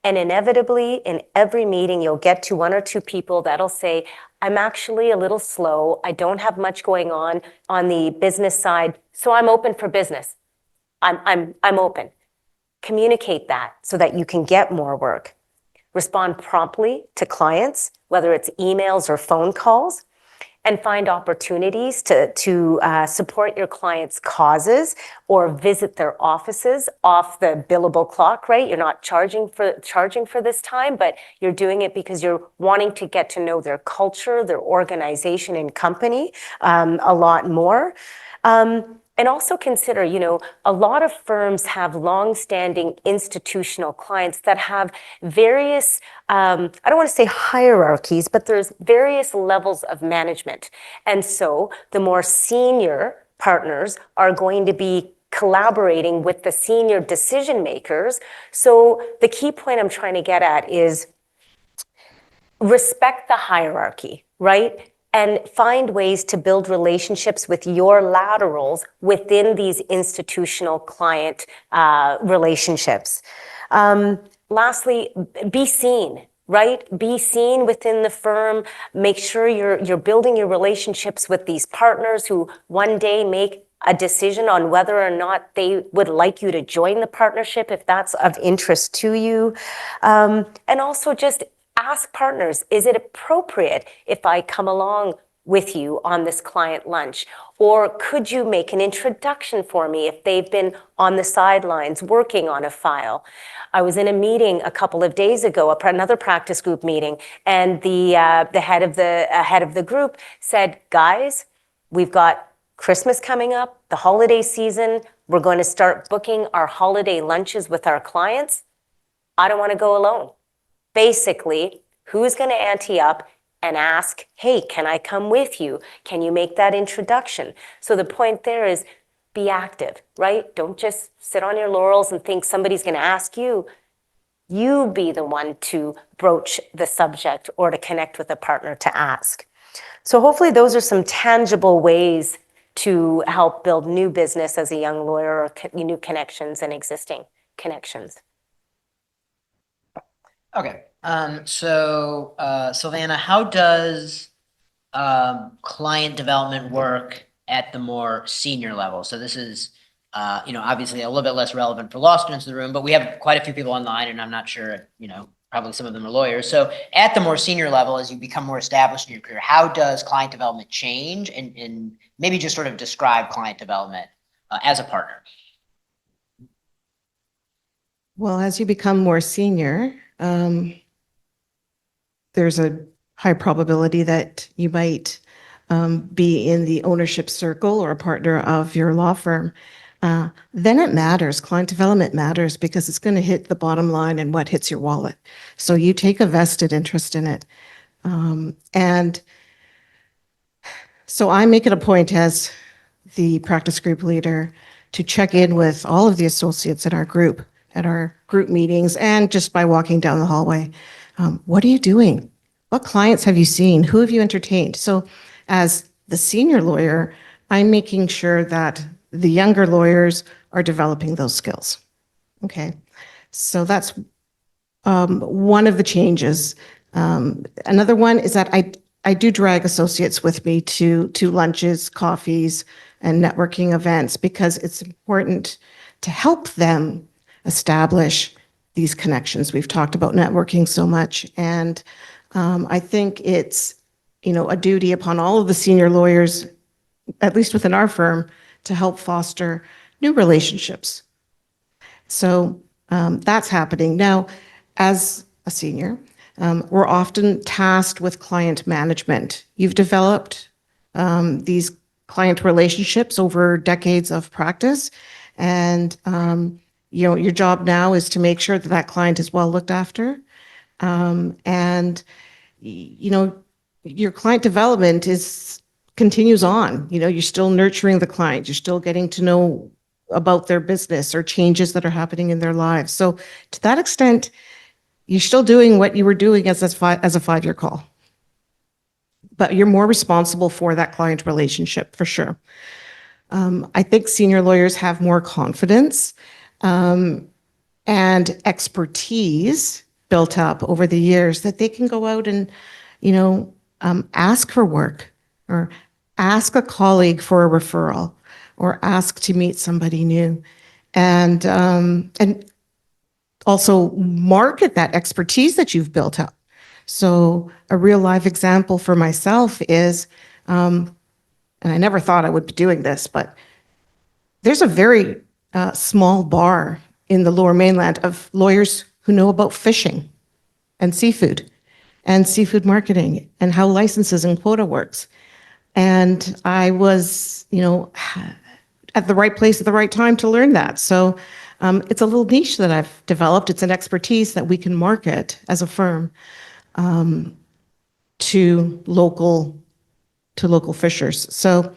And inevitably, in every meeting, you'll get to 1 or 2 people that'll say, I'm actually a little slow. I don't have much going on the business side, so I'm open for business. I'm open. Communicate that so that you can get more work. Respond promptly to clients, whether it's emails or phone calls, and find opportunities to support your clients' causes or visit their offices off the billable clock, right? You're not charging for this time, but you're doing it because you're wanting to get to know their culture, their organization and company a lot more. And also consider, a lot of firms have long-standing institutional clients that have various, I don't want to say hierarchies, but there's various levels of management. And so the more senior partners are going to be collaborating with the senior decision makers. So the key point I'm trying to get at is respect the hierarchy, right? And find ways to build relationships with your laterals within these institutional client relationships. Lastly, be seen, right? Be seen within the firm. Make sure you're building your relationships with these partners who one day make a decision on whether or not they would like you to join the partnership if that's of interest to you. And also just ask partners, is it appropriate if I come along with you on this client lunch? Or could you make an introduction for me if they've been on the sidelines working on a file? I was in a meeting a couple of days ago, another practice group meeting, and the head of the group said, guys, we've got Christmas coming up, the holiday season, we're going to start booking our holiday lunches with our clients. I don't want to go alone. Basically, who's going to ante up and ask, hey, can I come with you? Can you make that introduction? So the point there is be active, right? Don't just sit on your laurels and think somebody's going to ask you. You be the one to broach the subject or to connect with a partner to ask. So hopefully those are some tangible ways to help build new business as a young lawyer or new connections and existing connections. Okay. Silvana, how does client development work at the more senior level? So this is, obviously a little bit less relevant for law students in the room, but we have quite a few people online, and I'm not sure, probably some of them are lawyers. So at the more senior level, as you become more established in your career, how does client development change? And maybe just sort of describe client development as a partner. Well, as you become more senior, there's a high probability that you might be in the ownership circle or a partner of your law firm. Then it matters. Client development matters because it's going to hit the bottom line and what hits your wallet. So you take a vested interest in it. And so I make it a point as the practice group leader to check in with all of the associates in our group at our group meetings and just by walking down the hallway. What are you doing? What clients have you seen? Who have you entertained? So as the senior lawyer, I'm making sure that the younger lawyers are developing those skills. Okay, so that's one of the changes. Another one is that I do drag associates with me to lunches, coffees, and networking events because it's important to help them establish these connections. We've talked about networking so much, and I think it's, a duty upon all of the senior lawyers, at least within our firm, to help foster new relationships. So that's happening. Now, as a senior, we're often tasked with client management. You've developed these client relationships over decades of practice, and your job now is to make sure that that client is well looked after. And your client development continues on. You're still nurturing the client. You're still getting to know about their business or changes that are happening in their lives. So to that extent, you're still doing what you were doing as a 5-year call. But you're more responsible for that client relationship, for sure. I think senior lawyers have more confidence and expertise built up over the years that they can go out and, ask for work or ask a colleague for a referral or ask to meet somebody new and also market that expertise that you've built up. So a real live example for myself is, and I never thought I would be doing this, but there's a very small bar in the Lower Mainland of lawyers who know about fishing and seafood marketing and how licenses and quota works. And I was, at the right place at the right time to learn that. So it's a little niche that I've developed. It's an expertise that we can market as a firm to local fishers. So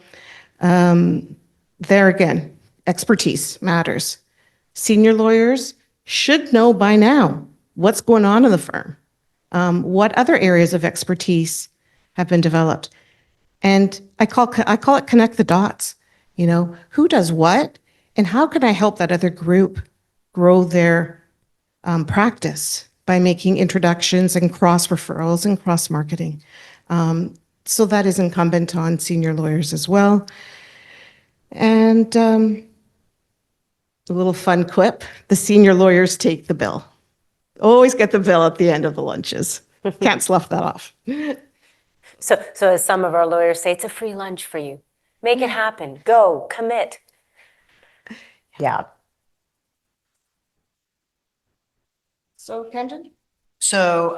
there again, expertise matters. Senior lawyers should know by now what's going on in the firm, what other areas of expertise have been developed. And I call it connect the dots. You know, who does what, and how can I help that other group grow their practice by making introductions and cross referrals and cross marketing. So that is incumbent on senior lawyers as well. And a little fun quip: the senior lawyers take the bill. Always get the bill at the end of the lunches. Can't slough that off. So as some of our lawyers say, it's a free lunch for you. Make it happen. Go, commit. Yeah. So, Kenton? So,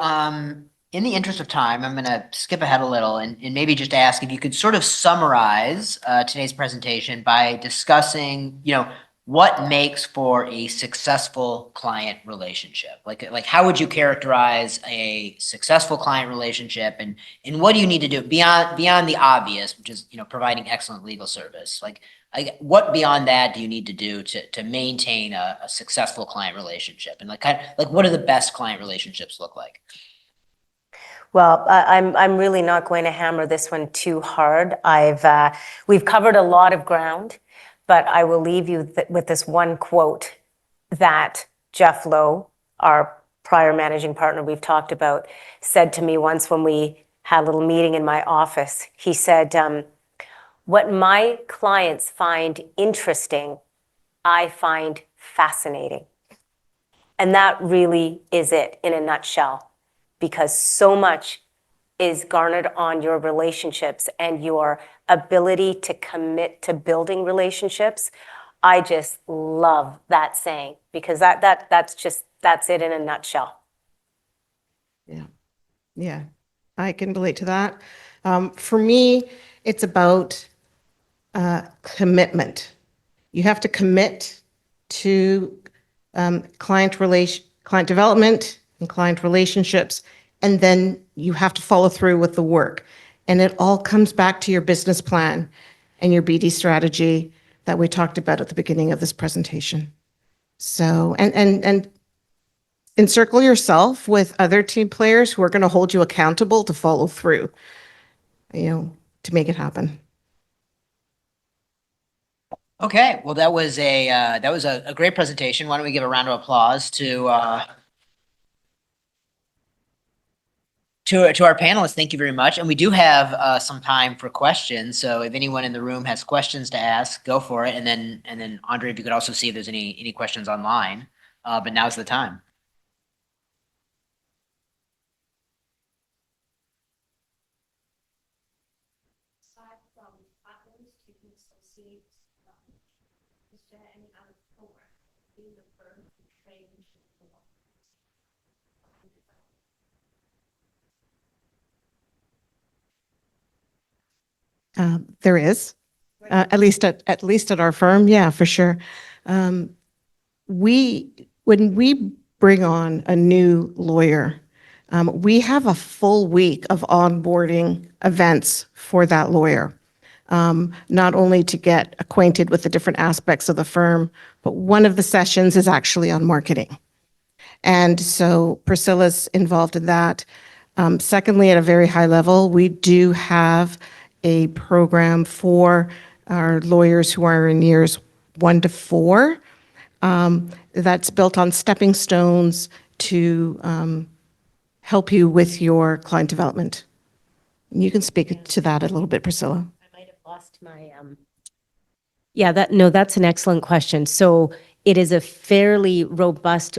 in the interest of time, I'm going to skip ahead a little and maybe just ask if you could sort of summarize today's presentation by discussing, you know, what makes for a successful client relationship. Like how would you characterize a successful client relationship, and what do you need to do beyond the obvious, which is, you know, providing excellent legal service? Like what beyond that do you need to do to maintain a successful client relationship? And like what do the best client relationships look like? Well, I'm really not going to hammer this one too hard. We've covered a lot of ground, but I will leave you with this one quote that Jeff Lowe, our prior managing partner we've talked about, said to me once when we had a little meeting in my office. He said, "What my clients find interesting, I find fascinating." And that really is it in a nutshell, because so much is garnered on your relationships and your ability to commit to building relationships. I just love that saying, because that's it in a nutshell. Yeah, I can relate to that. For me, it's about commitment. You have to commit to client development and client relationships, and then you have to follow through with the work. And it all comes back to your business plan and your BD strategy that we talked about at the beginning of this presentation. So, and encircle yourself with other team players who are going to hold you accountable to follow through, you know, to make it happen. Okay, well, that was a great presentation. Why don't we give a round of applause to our panelists? Thank you very much. And we do have some time for questions. So if anyone in the room has questions to ask, go for it. And then Andre, if you could also see if there's any questions online. But now's the time. There is, at least at our firm. Yeah, for sure. When we bring on a new lawyer, we have a full week of onboarding events for that lawyer. Not only to get acquainted with the different aspects of the firm, but one of the sessions is actually on marketing. And so Priscilla's involved in that. Secondly, at a very high level, we do have a program for our lawyers who are in years 1 to 4. That's built on stepping stones to help you with your client development. You can speak to that a little bit, Priscilla. I might have lost my. Yeah, that's an excellent question. So it is a fairly robust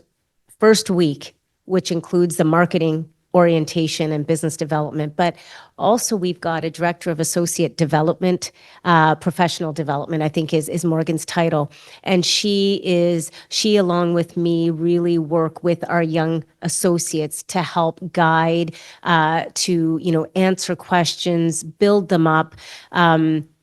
first week, which includes the marketing, orientation, and business development. But also we've got a director of associate development, professional development, I think is Morgan's title. And she along with me really work with our young associates to help guide, to, answer questions, build them up,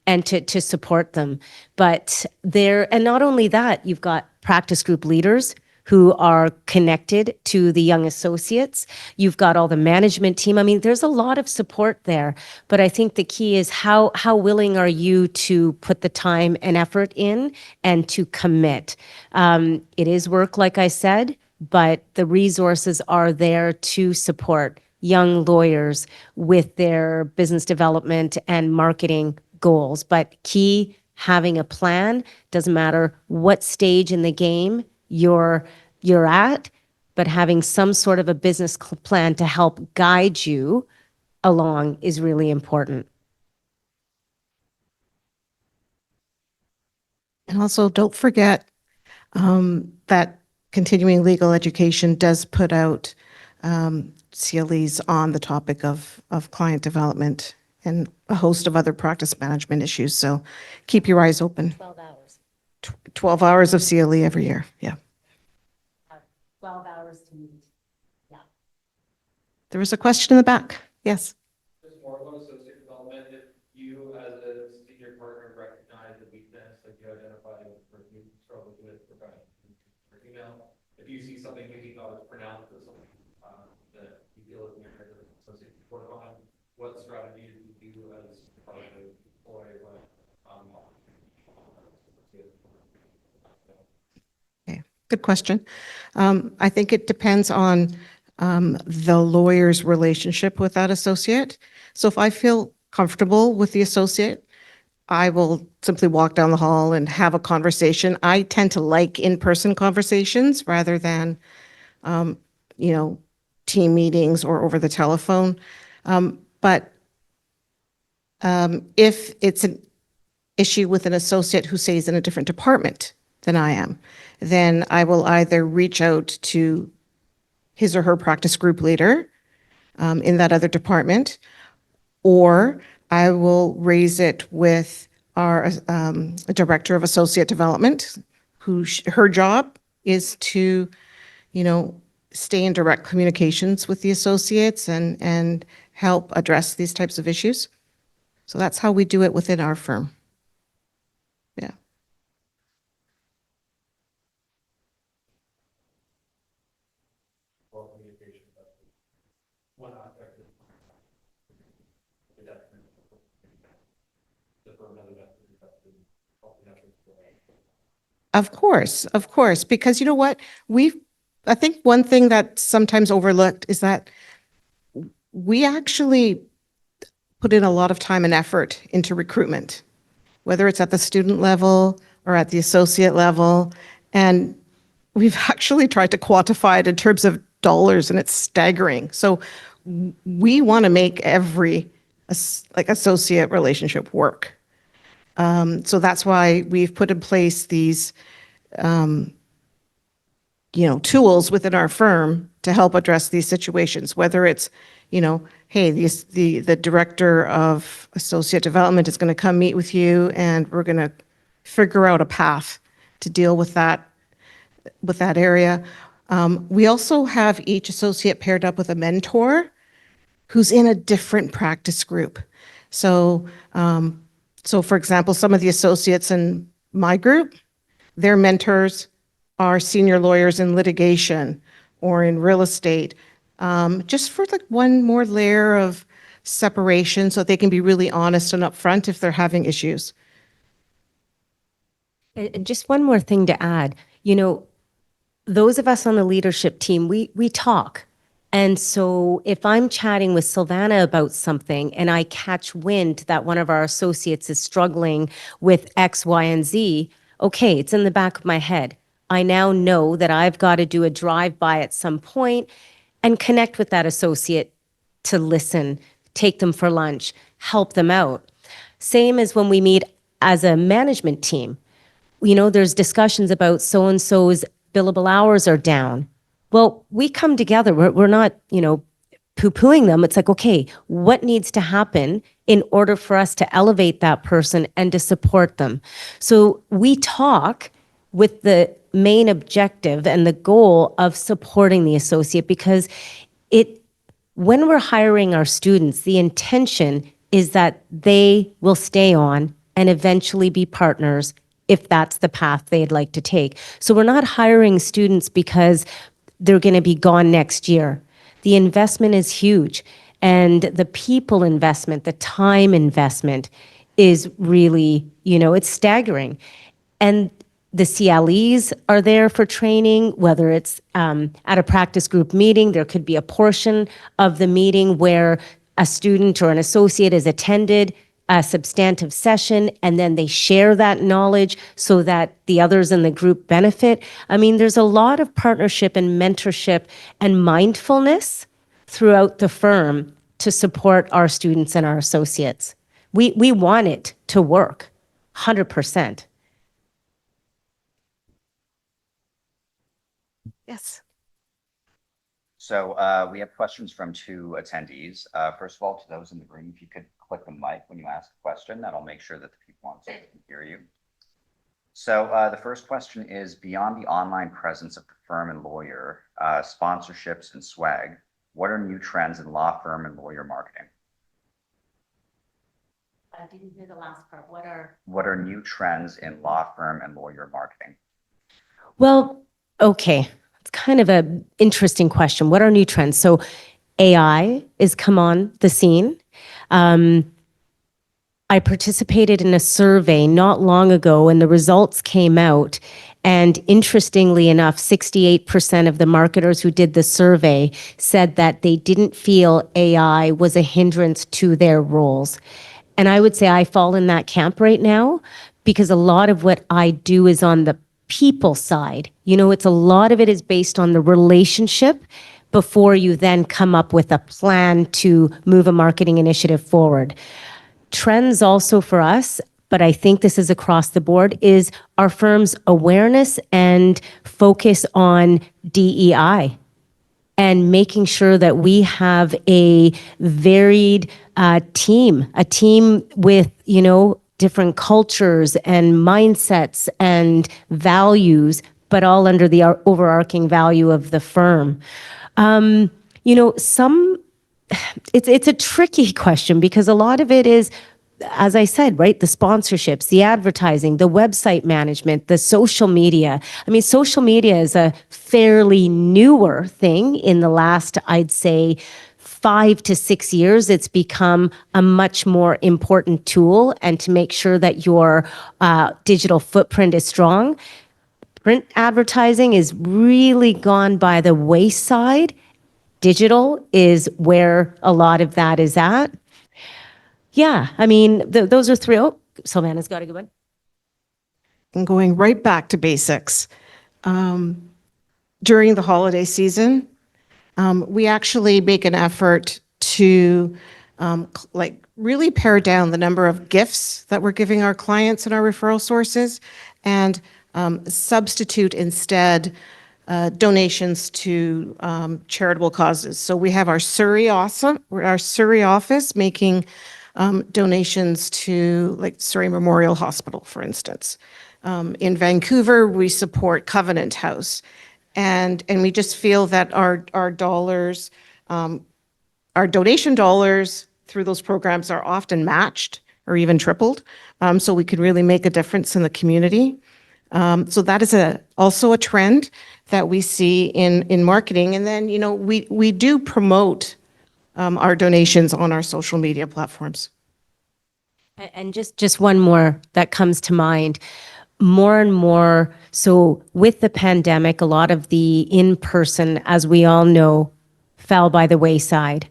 and to support them. But and not only that, you've got practice group leaders who are connected to the young associates. You've got all the management team. I mean, there's a lot of support there, but I think the key is how willing are you to put the time and effort in and to commit. It is work, like I said, but the resources are there to support young lawyers with their business development and marketing goals. But key, having a plan. Doesn't matter what stage in the game you're at, but having some sort of a business plan to help guide you along is really important. And also, don't forget that continuing legal education does put out CLEs on the topic of client development and a host of other practice management issues. So keep your eyes open. 12 hours. 12 hours of CLE every year. Yeah. 12 hours to meet. Yeah. There was a question in the back. Yes. Just more about associate development. If you, as a senior partner, recognize a weakness that you identify or you struggle with professional or female, if you see something you think is pronounced as something that you feel is an area that associate work on, what strategies do you do as part of the employee? Okay. Good question. I think it depends on the lawyer's relationship with that associate. So if I feel comfortable with the associate, I will simply walk down the hall and have a conversation. I tend to like in-person conversations rather than, team meetings or over the telephone. But if it's an issue with an associate who stays in a different department than I am, then I will either reach out to his or her practice group leader in that other department, or I will raise it with our director of associate development, who her job is to, stay in direct communications with the associates and help address these types of issues. So that's how we do it within our firm. Yeah. Well, communication, that's one aspect of the detriment. The firm has a vested interest in helping us with Of course, because you know what? I think one thing that's sometimes overlooked is that we actually put in a lot of time and effort into recruitment, whether it's at the student level or at the associate level. And we've actually tried to quantify it in terms of dollars, and it's staggering. So we want to make every associate relationship work. So that's why we've put in place these tools within our firm to help address these situations, whether it's, hey, the director of associate development is going to come meet with you and we're going to figure out a path to deal with that area. We also have each associate paired up with a mentor who's in a different practice group. So for example, some of the associates in my group, their mentors are senior lawyers in litigation or in real estate, just for one more layer of separation so they can be really honest and upfront if they're having issues. And just one more thing to add, those of us on the leadership team, we talk. And so if I'm chatting with Silvana about something and I catch wind that one of our associates is struggling with X, Y, and Z, okay, it's in the back of my head. I now know that I've got to do a drive-by at some point and connect with that associate to listen, take them for lunch, help them out. Same as when we meet as a management team. There's discussions about so-and-so's billable hours are down. Well, we come together. We're not, poo-pooing them. It's like, okay, what needs to happen in order for us to elevate that person and to support them? So we talk with the main objective and the goal of supporting the associate, because when we're hiring our students, the intention is that they will stay on and eventually be partners if that's the path they'd like to take. So we're not hiring students because they're going to be gone next year. The investment is huge, and the people investment, the time investment is really, it's staggering. And the CLEs are there for training, whether it's at a practice group meeting, there could be a portion of the meeting where a student or an associate is attended a substantive session, and then they share that knowledge so that the others in the group benefit. I mean, there's a lot of partnership and mentorship and mindfulness throughout the firm to support our students and our associates. We want it to work, 100%. Yes. So we have questions from 2 attendees. First of all, to those in the room, if you could click the mic when you ask a question, that'll make sure that the people on stage can hear you. So the first question is, beyond the online presence of the firm and lawyer, sponsorships and swag, what are new trends in law firm and lawyer marketing? I didn't hear the last part. What are new trends in law firm and lawyer marketing? Well, okay. It's kind of an interesting question. What are new trends? So AI has come on the scene. I participated in a survey not long ago, and the results came out. And interestingly enough, 68% of the marketers who did the survey said that they didn't feel AI was a hindrance to their roles. And I would say I fall in that camp right now, because a lot of what I do is on the people side. It's a lot of it is based on the relationship before you then come up with a plan to move a marketing initiative forward. Trends also for us, but I think this is across the board, is our firm's awareness and focus on DEI and making sure that we have a varied team, a team with, different cultures and mindsets and values, but all under the overarching value of the firm. It's a tricky question, because a lot of it is, as I said, right, the sponsorships, the advertising, the website management, the social media. I mean, social media is a fairly newer thing in the last, I'd say, 5 to 6 years. It's become a much more important tool, and to make sure that your digital footprint is strong. Print advertising is really gone by the wayside. Digital is where a lot of that is at. Yeah, I mean, those are 3. Oh, Silvana's got a good one. And going right back to basics. During the holiday season, we actually make an effort to really pare down the number of gifts that we're giving our clients and our referral sources, and substitute instead donations to charitable causes. So we have our Surrey office making donations to Surrey Memorial Hospital, for instance. In Vancouver, we support Covenant House. And we just feel that our dollars, our donation dollars through those programs are often matched or even tripled. So we could really make a difference in the community. So that is also a trend that we see in marketing. And then, we do promote our donations on our social media platforms. And just one more that comes to mind. More and more, so with the pandemic, a lot of the in-person, as we all know, fell by the wayside.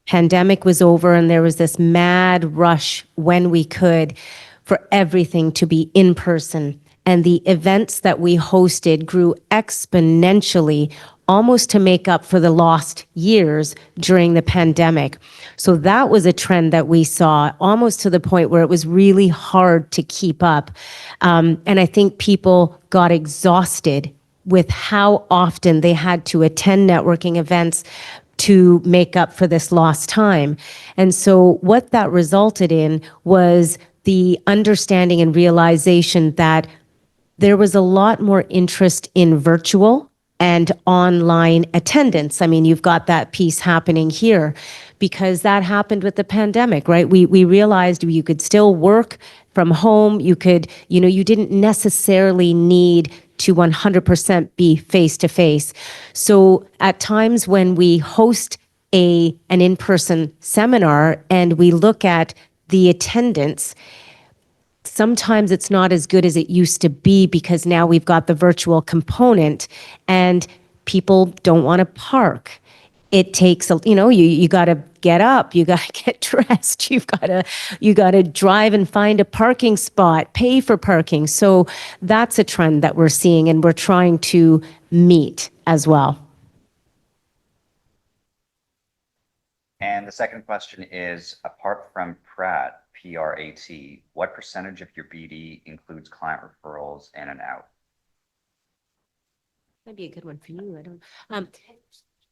Pandemic was over, and there was this mad rush when we could for everything to be in person. And the events that we hosted grew exponentially, almost to make up for the lost years during the pandemic. So that was a trend that we saw, almost to the point where it was really hard to keep up. And I think people got exhausted with how often they had to attend networking events to make up for this lost time. And so what that resulted in was the understanding and realization that there was a lot more interest in virtual and online attendance. I mean, you've got that piece happening here because that happened with the pandemic, right? We realized you could still work from home. You could, you didn't necessarily need to 100% be face to face. So at times when we host an in-person seminar and we look at the attendance, sometimes it's not as good as it used to be because now we've got the virtual component and people don't want to park. It takes you got to get up, you got to get dressed, you got to drive and find a parking spot, pay for parking. So that's a trend that we're seeing and we're trying to meet as well. And the second question is, apart from Pratt, P-R-A-T, what percentage of your BD includes client referrals in and out? That'd be a good one for you. I don't.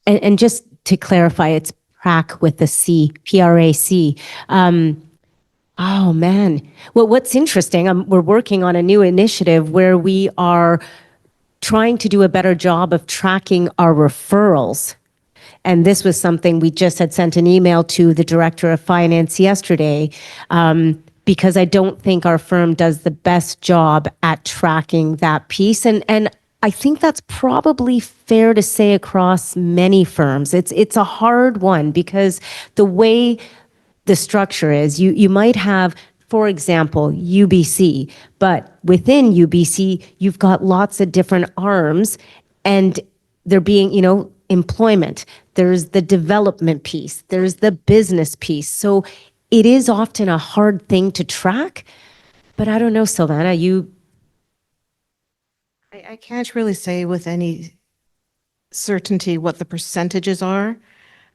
And just to clarify, it's PRAC with the C, P-R-A-C. Oh man. Well, what's interesting, we're working on a new initiative where we are trying to do a better job of tracking our referrals. And this was something we just had sent an email to the director of finance yesterday, because I don't think our firm does the best job at tracking that piece. And I think that's probably fair to say across many firms. It's a hard one because the way the structure is, you might have, for example, UBC, but within UBC, you've got lots of different arms and they're being, employment. There's the development piece. There's the business piece. So it is often a hard thing to track, but I don't know, Silvana, I can't really say with any certainty what the percentages are.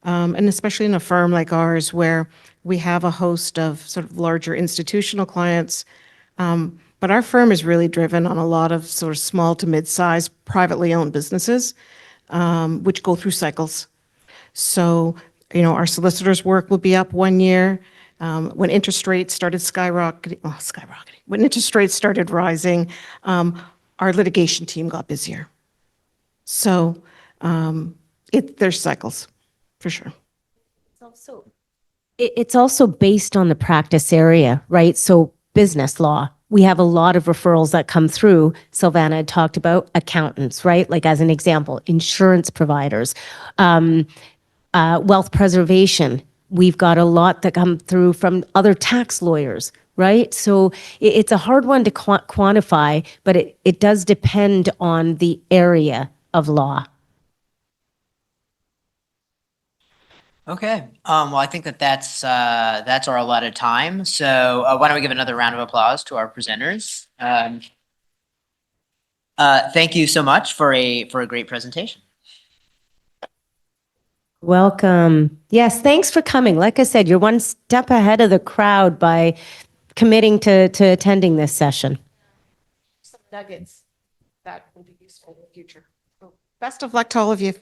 And especially in a firm like ours where we have a host of sort of larger institutional clients. But our firm is really driven on a lot of sort of small to mid-sized privately owned businesses, which go through cycles. So, our solicitors' work will be up 1 year. When interest rates started when interest rates started rising, our litigation team got busier. So there's cycles, for sure. it's also based on the practice area, right? So business law, we have a lot of referrals that come through. Silvana had talked about accountants, right? Like as an example, insurance providers, wealth preservation. We've got a lot that come through from other tax lawyers, right? So it's a hard one to quantify, but it does depend on the area of law. Okay. Well, I think that's our allotted time. So why don't we give another round of applause to our presenters? Thank you so much for a great presentation. Welcome. Yes, thanks for coming. Like I said, you're one step ahead of the crowd by committing to attending this session. Some nuggets that will be useful in the future. So best of luck to all of you.